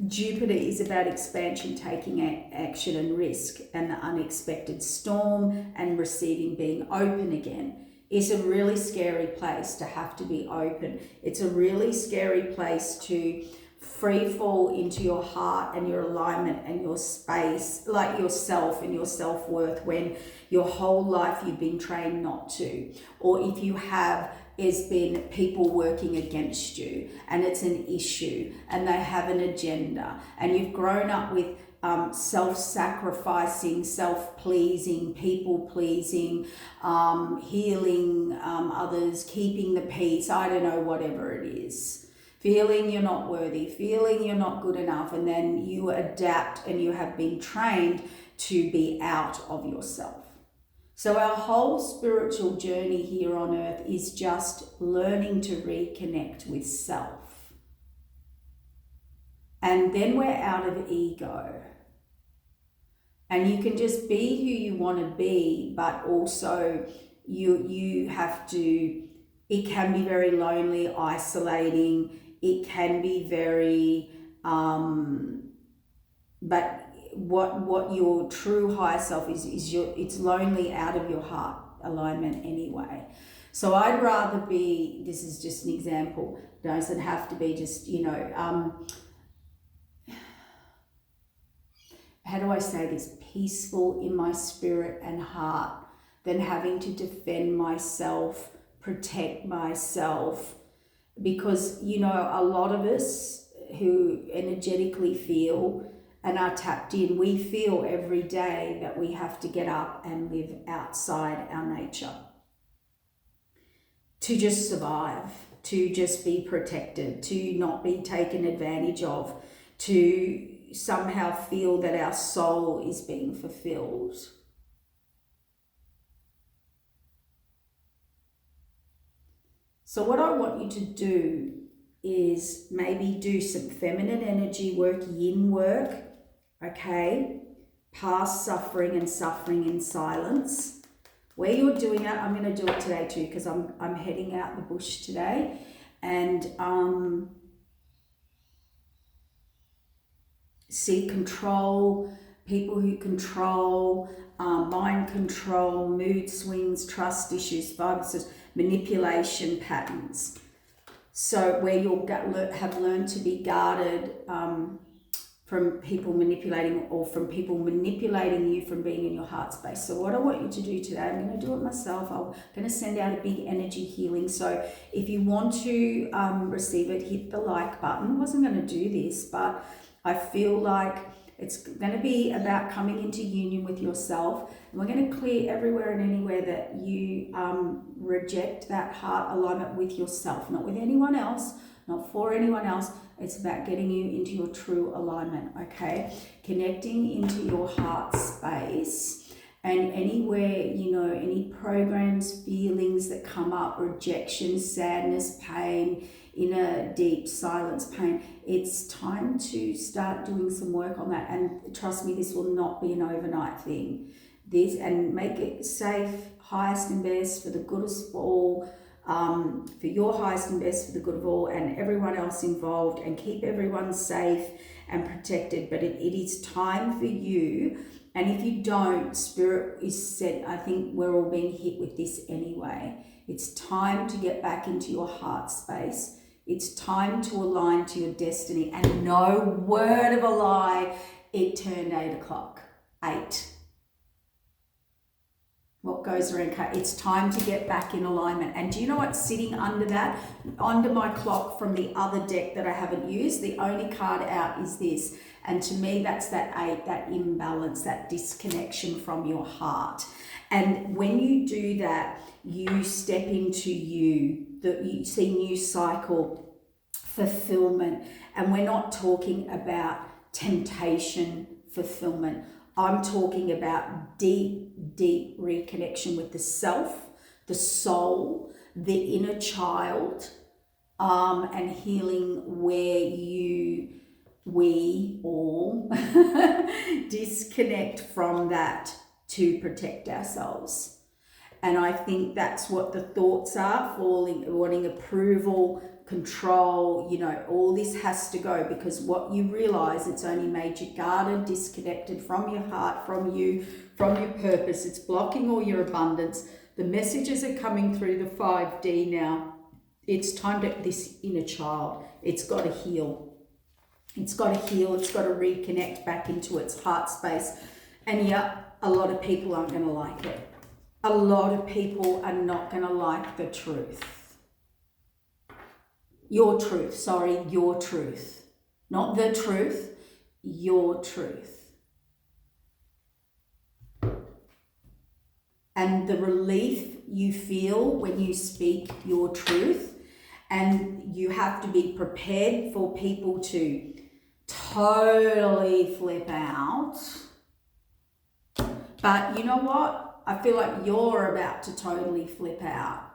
Jupiter is about expansion, taking action and risk, and the unexpected storm and receiving, being open again. It's a really scary place to have to be open. It's a really scary place to free fall into your heart and your alignment and your space, like yourself and your self-worth, when your whole life you've been trained not to. Or if you have, there's been people working against you and it's an issue and they have an agenda, and you've grown up with self-sacrificing, self-pleasing, people-pleasing, healing others, keeping the peace, I don't know, whatever it is. Feeling you're not worthy, feeling you're not good enough, and then you adapt and you have been trained to be out of yourself. So our whole spiritual journey here on earth is just learning to reconnect with self. And then we're out of ego. And you can just be who you want to be, but also you have to, it can be very lonely, isolating. It can be very, but what your true higher self is it's lonely out of your heart alignment anyway. So I'd rather be, this is just an example, doesn't have to be just, how do I say this, peaceful in my spirit and heart, than having to defend myself, protect myself. Because, a lot of us who energetically feel and are tapped in, we feel every day that we have to get up and live outside our nature to just survive, to just be protected, to not be taken advantage of, to somehow feel that our soul is being fulfilled. So what I want you to do is maybe do some feminine energy work, yin work, okay? Past suffering and suffering in silence. Where you're doing that, I'm going to do it today too, because I'm heading out the bush today. And see control, people who control, mind control, mood swings, trust issues, manipulation patterns. So where you'll have learned to be guarded from people manipulating, or from people manipulating you from being in your heart space. So what I want you to do today, I'm going to do it myself. I'm going to send out a big energy healing. So if you want to receive it, hit the like button. I wasn't going to do this, but I feel like it's going to be about coming into union with yourself. And we're going to clear everywhere and anywhere that you reject that heart alignment with yourself, not with anyone else, not for anyone else. It's about getting you into your true alignment, okay? Connecting into your heart space, and anywhere, you know, any programs, feelings that come up, rejection, sadness, pain, inner deep silence, pain, it's time to start doing some work on that. And trust me, this will not be an overnight thing. And make it safe, highest and best, for the goodest of all, for your highest and best, for the good of all and everyone else involved, and keep everyone safe and protected. But it is time for you. And if you don't, Spirit is set. I think we're all being hit with this anyway. It's time to get back into your heart space. It's time to align to your destiny. And no word of a lie, it turned 8 o'clock. 8. What goes around, it's time to get back in alignment. And do you know what's sitting under that? Under my clock from the other deck that I haven't used, the only card out is this. And to me, that's that 8, that imbalance, that disconnection from your heart. And when you do that, you step into you see new cycle, fulfillment. And we're not talking about temptation, fulfillment. I'm talking about deep, deep reconnection with the self, the soul, the inner child, and healing where we all disconnect from that to protect ourselves. And I think that's what the thoughts are, wanting approval, control, you know, all this has to go, because what you realize, it's only made you guarded, disconnected from your heart, from you, from your purpose. It's blocking all your abundance. The messages are coming through the 5D now. It's time to, this inner child, it's got to heal. It's got to heal. It's got to reconnect back into its heart space. And yeah, a lot of people aren't going to like it. A lot of people are not going to like the truth. Your truth, your truth. Not the truth, your truth. And the relief you feel when you speak your truth, and you have to be prepared for people to totally flip out. But you know what? I feel like you're about to totally flip out.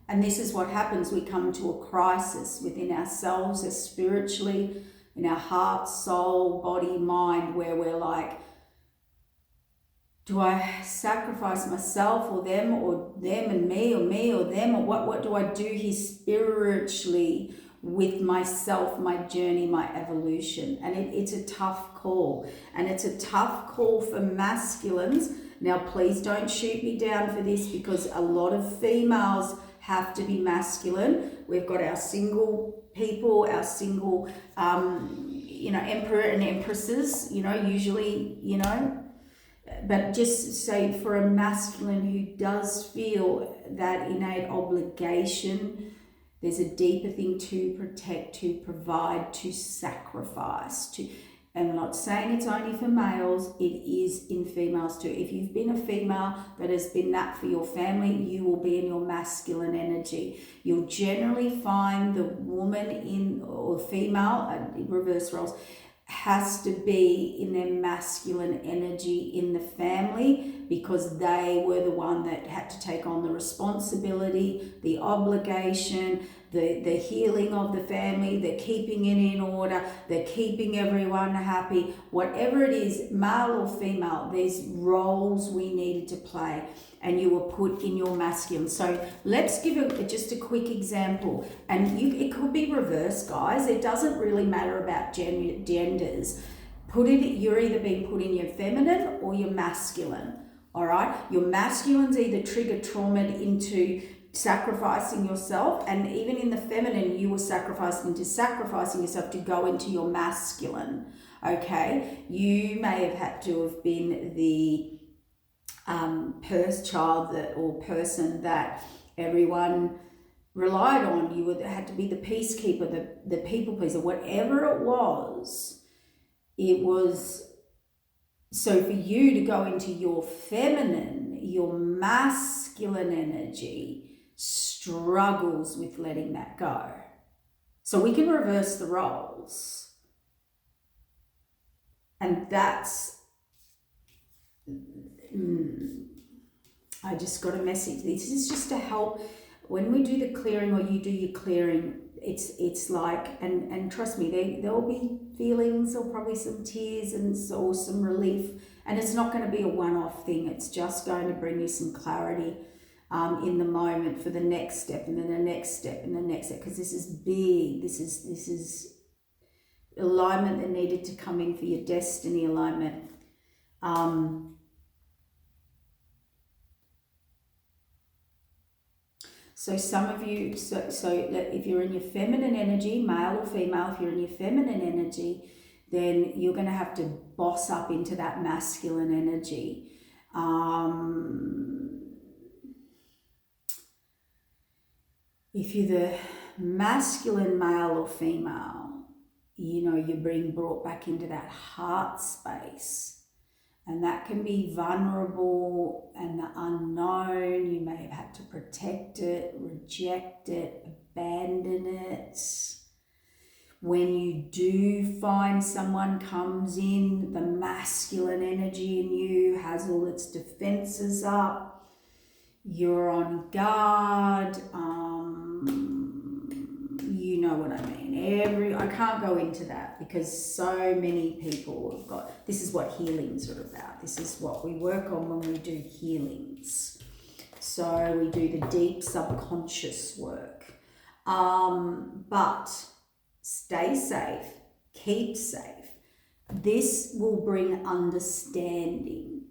And this is what happens. We come to a crisis within ourselves, as spiritually, in our heart, soul, body, mind, where we're like, do I sacrifice myself or them and me or them, or what do I do here spiritually with myself, my journey, my evolution? And it's a tough call. And it's a tough call for masculines. Now, please don't shoot me down for this, because a lot of females have to be masculine. We've got our single people, our single, emperor and empresses, usually, but just say for a masculine who does feel that innate obligation, there's a deeper thing to protect, to provide, to sacrifice, and I'm not saying it's only for males, it is in females too. If you've been a female that has been that for your family, you will be in your masculine energy. You'll generally find the woman or female, reverse roles, has to be in their masculine energy in the family, because they were the one that had to take on the responsibility, the obligation, the healing of the family, the keeping it in order, the keeping everyone happy, whatever it is, male or female, there's roles we needed to play, and you were put in your masculine. So let's give just a quick example, and it could be reversed, guys. It doesn't really matter about genders. You're either being put in your feminine or your masculine. All right, your masculine's either trigger trauma into sacrificing yourself, and even in the feminine, you were sacrificing yourself to go into your masculine. Okay, you may have had to have been the person that everyone relied on. You had to be the peacekeeper, the people pleaser, whatever it was. It was. So for you to go into your feminine, your masculine energy struggles with letting that go. So we can reverse the roles. And that's, I just got a message. This is just to help when we do the clearing, or you do your clearing. It's like, and trust me, there will be feelings, or probably some tears or some relief, and it's not going to be a one-off thing. It's just going to bring you some clarity in the moment for the next step, and then the next step, and the next step, because this is big. This is alignment that needed to come in for your destiny alignment. So some of you, so if you're in your feminine energy, male or female, if you're in your feminine energy, then you're going to have to boss up into that masculine energy. If you're the masculine male or female, you're being brought back into that heart space. And that can be vulnerable and the unknown. You may have had to protect it, reject it, abandon it. When you do find someone comes in, the masculine energy in you has all its defenses up. You're on guard. You know what I mean. I can't go into that because so many people have got, this is what healings are about. This is what we work on when we do healings. So we do the deep subconscious work. But stay safe, keep safe. This will bring understanding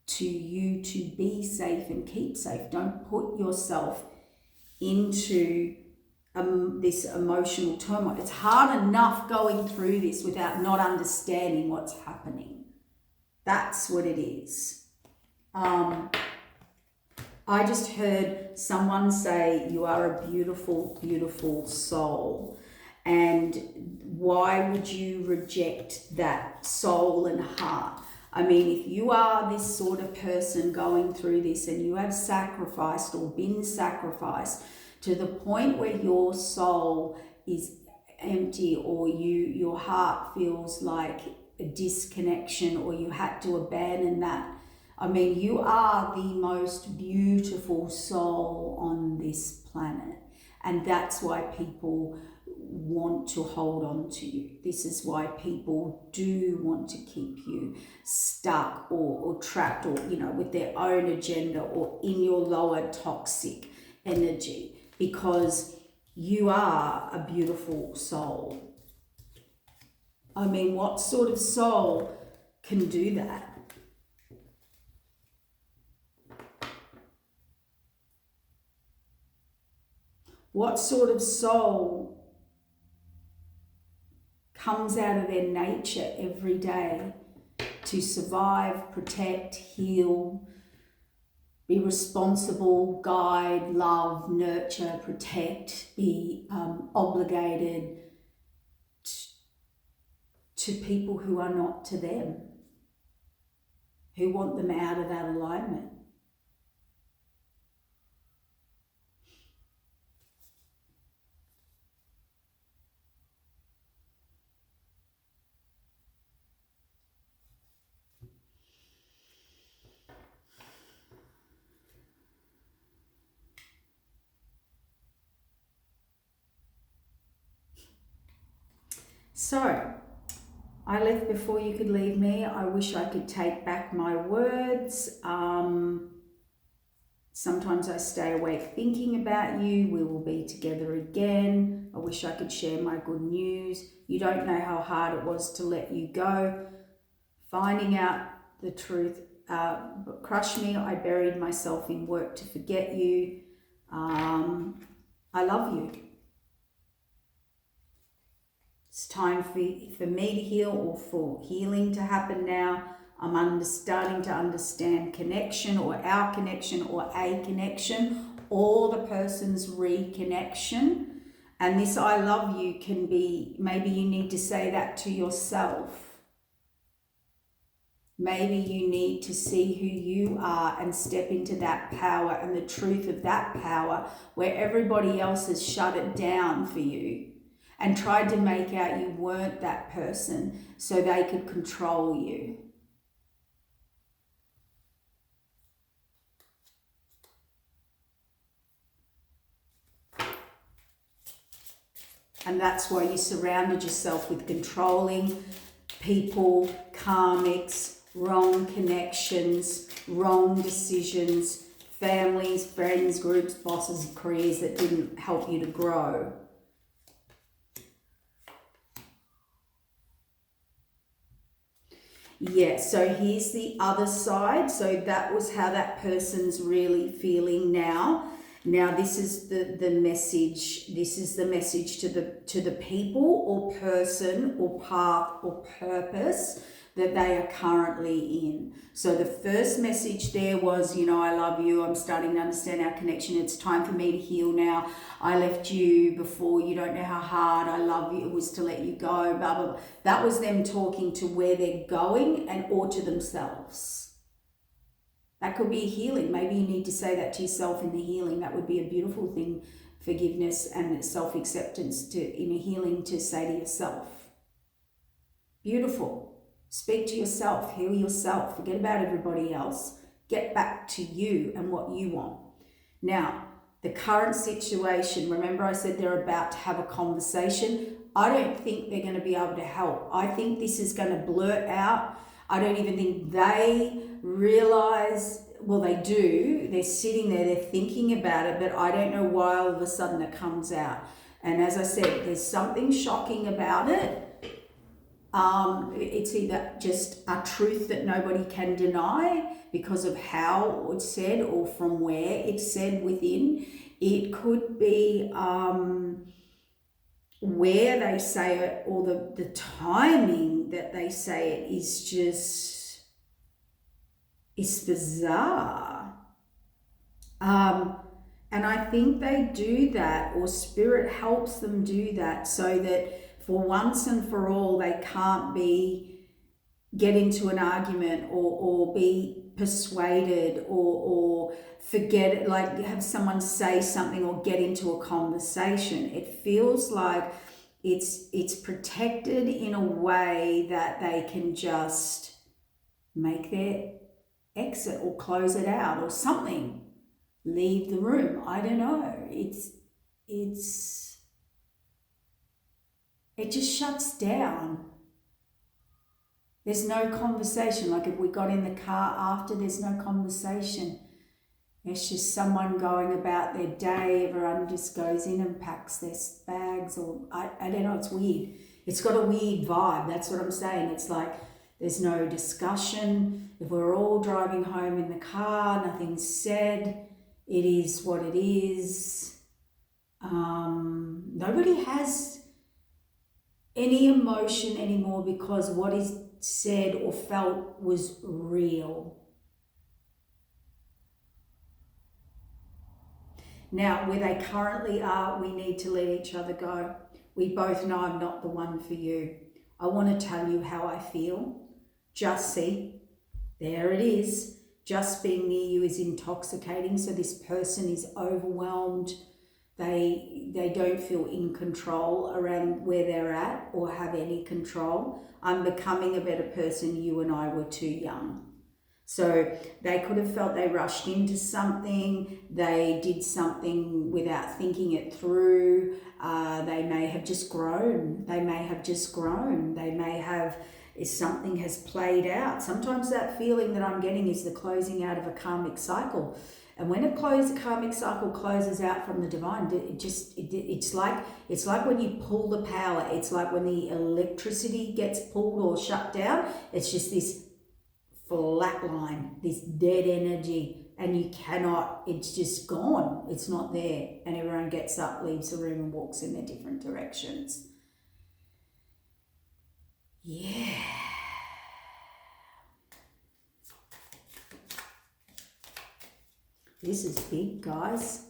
to you to be safe and keep safe. Don't put yourself into this emotional turmoil. It's hard enough going through this without not understanding what's happening. That's what it is. I just heard someone say, you are a beautiful, beautiful soul. And why would you reject that soul and heart? I mean, if you are this sort of person going through this and you have sacrificed or been sacrificed to the point where your soul is empty, or your heart feels like a disconnection, or you had to abandon that. I mean, you are the most beautiful soul on this planet. And that's why people want to hold on to you. This is why people do want to keep you stuck or trapped, or, with their own agenda, or in your lower toxic energy. Because you are a beautiful soul. I mean, what sort of soul can do that? What sort of soul comes out of their nature every day to survive, protect, heal, be responsible, guide, love, nurture, protect, be obligated to people who are not to them, who want them out of that alignment? So, I left before you could leave me. I wish I could take back my words. Sometimes I stay awake thinking about you. We will be together again. I wish I could share my good news. You don't know how hard it was to let you go. Finding out the truth crushed me. I buried myself in work to forget you. I love you. It's time for me to heal, or for healing to happen now. I'm starting to understand connection, or our connection, or a connection, or the person's reconnection. And this I love you can be, maybe you need to say that to yourself. Maybe you need to see who you are and step into that power and the truth of that power, where everybody else has shut it down for you and tried to make out you weren't that person so they could control you. And that's why you surrounded yourself with controlling people, karmics, wrong connections, wrong decisions, families, friends, groups, bosses, careers that didn't help you to grow. Yeah, so here's the other side. So that was how that person's really feeling now. Now this is the message. This is the message to the people or person or path or purpose that they are currently in. So the first message there was, I love you. I'm starting to understand our connection. It's time for me to heal now. I left you before. You don't know how hard I love you. It was to let you go, blah, blah, blah. That was them talking to where they're going or to themselves. That could be a healing. Maybe you need to say that to yourself in the healing. That would be a beautiful thing, forgiveness and self-acceptance in a healing to say to yourself. Beautiful. Speak to yourself, heal yourself, forget about everybody else. Get back to you and what you want. Now, the current situation, remember I said they're about to have a conversation. I don't think they're going to be able to help. I think this is going to blurt out. I don't even think they realize, well, they do. They're sitting there, they're thinking about it, but I don't know why all of a sudden it comes out. And as I said, there's something shocking about it. It's either just a truth that nobody can deny because of how it's said or from where it's said within. It could be where they say it, or the timing that they say it is bizarre. And I think they do that, or spirit helps them do that, so that for once and for all, they can't get into an argument or be persuaded or forget it, like have someone say something or get into a conversation. It feels like it's protected in a way that they can just make their exit or close it out or something. Leave the room. I don't know. It just shuts down. There's no conversation. Like if we got in the car after, there's no conversation. It's just someone going about their day. Everyone just goes in and packs their bags, or I don't know, it's weird. It's got a weird vibe. That's what I'm saying. It's like there's no discussion. If we're all driving home in the car, nothing's said. It is what it is. Nobody has any emotion anymore because what is said or felt was real. Now, where they currently are, we need to let each other go. We both know I'm not the one for you. I want to tell you how I feel. Just see, there it is. Just being near you is intoxicating. So this person is overwhelmed. They don't feel in control around where they're at or have any control. I'm becoming a better person. You and I were too young. So they could have felt they rushed into something, they did something without thinking it through, they may have just grown, they may have, if something has played out. Sometimes that feeling that I'm getting is the closing out of a karmic cycle. And when a karmic cycle closes out from the divine, it's like when you pull the power, it's like when the electricity gets pulled or shut down, it's just this flat line, this dead energy, and you cannot, it's just gone, it's not there, and everyone gets up, leaves the room and walks in their different directions. Yeah. This is big, guys.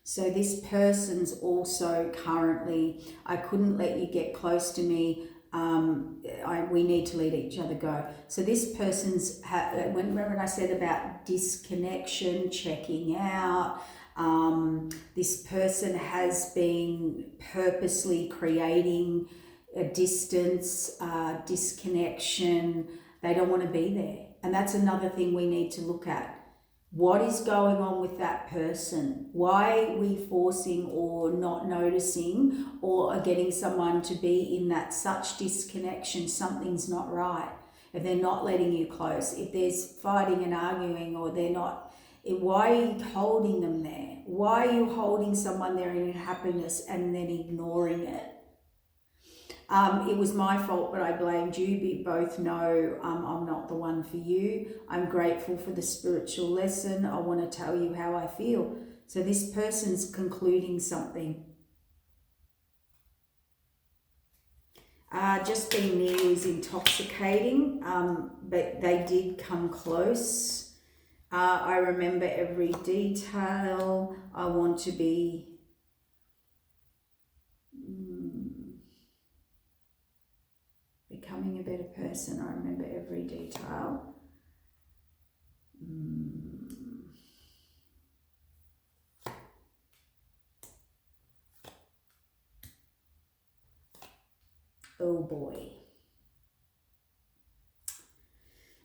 So this person's also currently, I couldn't let you get close to me. We need to let each other go. So this person's, remember when I said about disconnection, checking out, this person has been purposely creating a distance, disconnection. They don't want to be there. And that's another thing we need to look at. What is going on with that person? Why are we forcing or not noticing or are getting someone to be in that such disconnection? Something's not right. If they're not letting you close, if there's fighting and arguing, or they're not, why are you holding them there? Why are you holding someone there in happiness and then ignoring it? It was my fault, but I blamed you. We both know I'm not the one for you. I'm grateful for the spiritual lesson. I want to tell you how I feel. So this person's concluding something. Just being near is intoxicating, but they did come close. I remember every detail. I want to be becoming a better person. I remember every detail. Oh boy.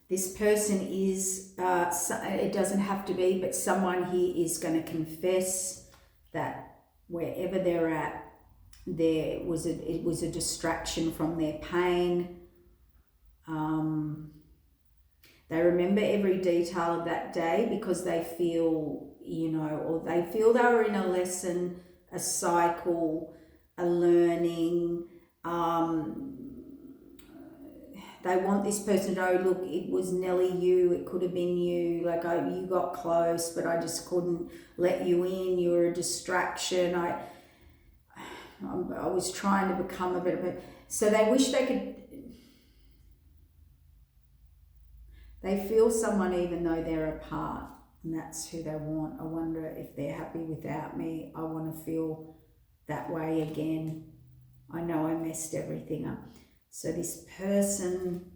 This person is, it doesn't have to be, but someone here is going to confess that wherever they're at, it was a distraction from their pain. They remember every detail of that day because they feel, or they feel they were in a lesson, a cycle, a learning. They want this person to know, look, it was Nelly you, it could have been you, like you got close, but I just couldn't let you in, you were a distraction. I was trying to become a bit of a, so they wish they could, they feel someone even though they're apart, and that's who they want. I wonder if they're happy without me. I want to feel that way again. I know I messed everything up. So this person,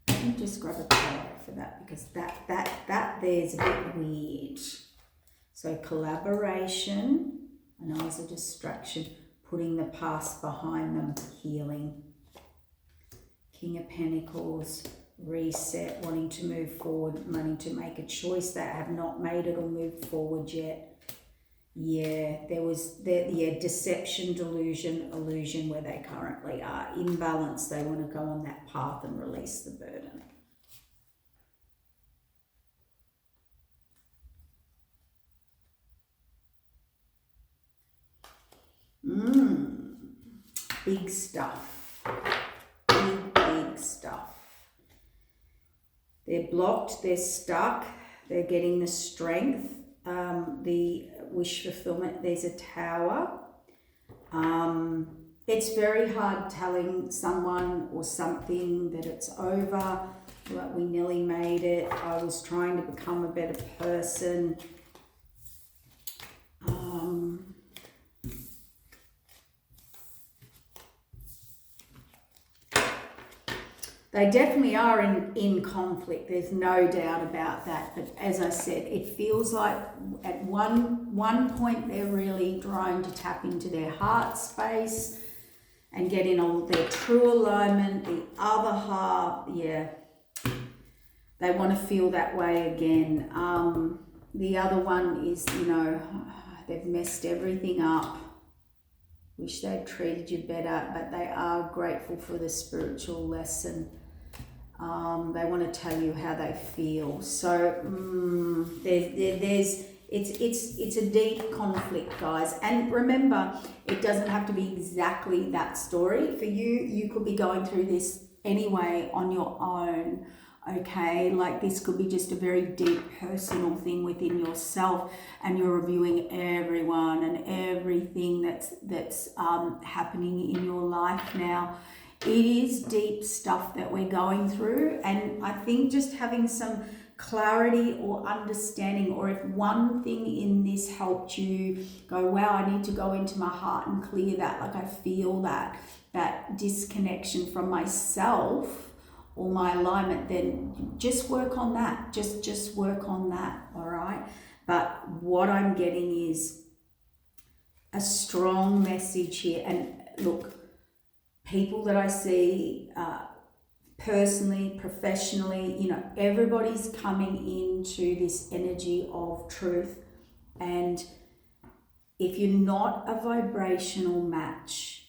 let me just grab a card for that, because that there's a bit weird. So collaboration, I know it's a distraction, putting the past behind them, healing. King of Pentacles, reset, wanting to move forward, wanting to make a choice that have not made it or moved forward yet. Yeah, there was deception, delusion, illusion where they currently are. Imbalance, they want to go on that path and release the burden. Big stuff. Big stuff. They're blocked, they're stuck, they're getting the strength. The wish fulfillment, there's a tower. It's very hard telling someone or something that it's over, like we nearly made it. I was trying to become a better person. They definitely are in conflict. There's no doubt about that. But as I said, it feels like at one point they're really trying to tap into their heart space. and get in all their true alignment. The other half, yeah, they want to feel that way again. The other one is, you know, they've messed everything up. Wish they'd treated you better, but they are grateful for the spiritual lesson. They want to tell you how they feel. So it's a deep conflict, guys. And remember, it doesn't have to be exactly that story. For you, you could be going through this anyway on your own. Okay, like this could be just a very deep personal thing within yourself, and you're reviewing everyone and everything that's happening in your life now. It is deep stuff that we're going through, and I think just having some clarity or understanding, or if one thing in this helped you go, wow, I need to go into my heart and clear that, like I feel that disconnection from myself or my alignment, then just work on that. Just work on that, all right? But what I'm getting is a strong message here. And look, people that I see personally, professionally, you know, everybody's coming into this energy of truth. And if you're not a vibrational match,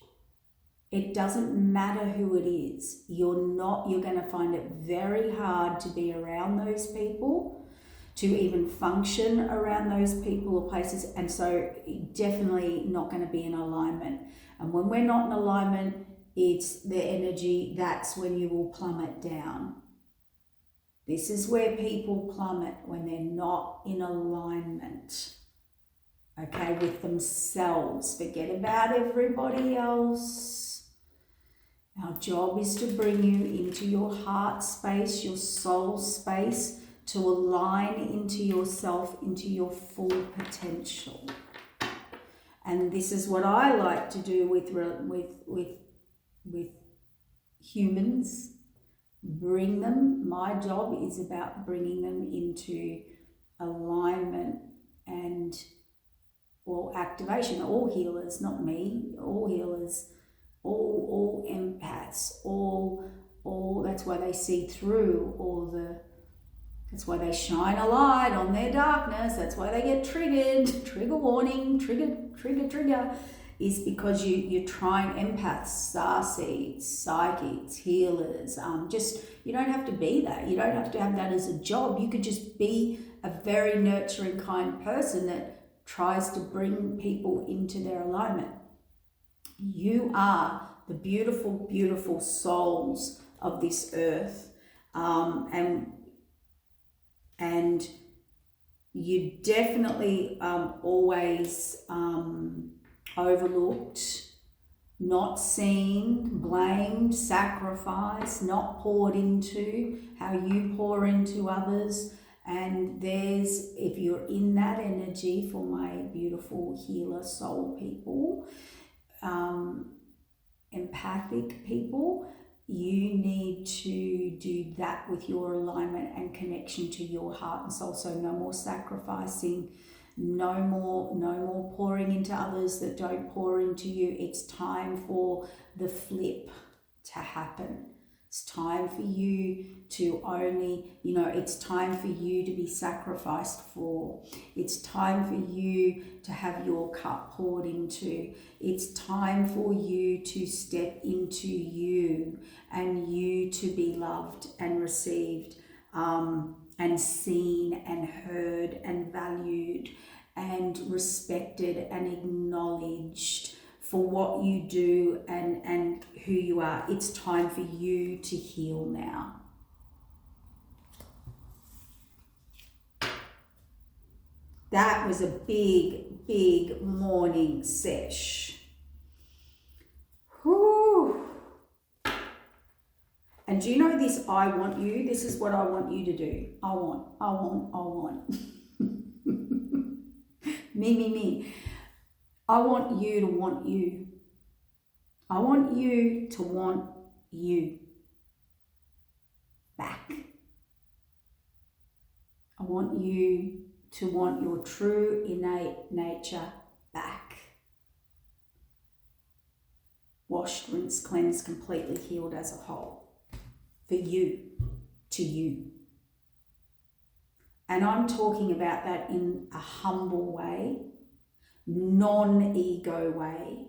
it doesn't matter who it is. You're going to find it very hard to be around those people, to even function around those people or places. And so definitely not going to be in alignment. And when we're not in alignment, it's the energy, that's when you will plummet down. This is where people plummet, when they're not in alignment, okay, with themselves. Forget about everybody else. Our job is to bring you into your heart space, your soul space, to align into yourself, into your full potential. And this is what I like to do with humans. Bring them. My job is about bringing them into alignment and activation. All healers, not me. All healers. All empaths, all that's why they see through that's why they shine a light on their darkness. That's why they get triggered. Trigger warning, trigger, is because you're trying empaths, starseeds, psychics, healers. You don't have to be that. You don't have to have that as a job. You could just be a very nurturing, kind person that tries to bring people into their alignment. You are the beautiful, beautiful souls of this earth, and you definitely always overlooked, not seen, blamed, sacrificed, not poured into, how you pour into others. And if you're in that energy, for my beautiful healer soul people, empathic people, you need to do that with your alignment and connection to your heart and soul. So no more sacrificing, no more pouring into others that don't pour into you. It's time for the flip to happen. It's time for you to it's time for you to be sacrificed for. It's time for you to have your cup poured into. It's time for you to step into you, and you to be loved and received, and seen and heard and valued and respected and acknowledged for what you do and who you are. It's time for you to heal now. That was a big, big morning sesh. Whew. And do you know this, I want you? This is what I want you to do. I want. Me. I want you to want you. I want you to want you back. I want you to want your true innate nature back. washed, rinsed, cleansed, completely healed as a whole. For you, to you. And I'm talking about that in a humble way, non-ego way.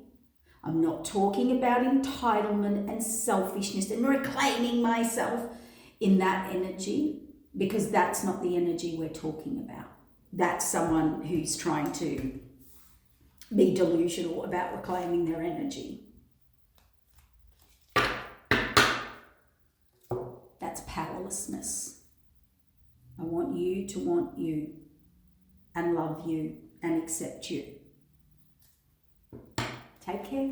I'm not talking about entitlement and selfishness and reclaiming myself in that energy, because that's not the energy we're talking about. That's someone who's trying to be delusional about reclaiming their energy. That's powerlessness. I want you to want you and love you and accept you. Take care.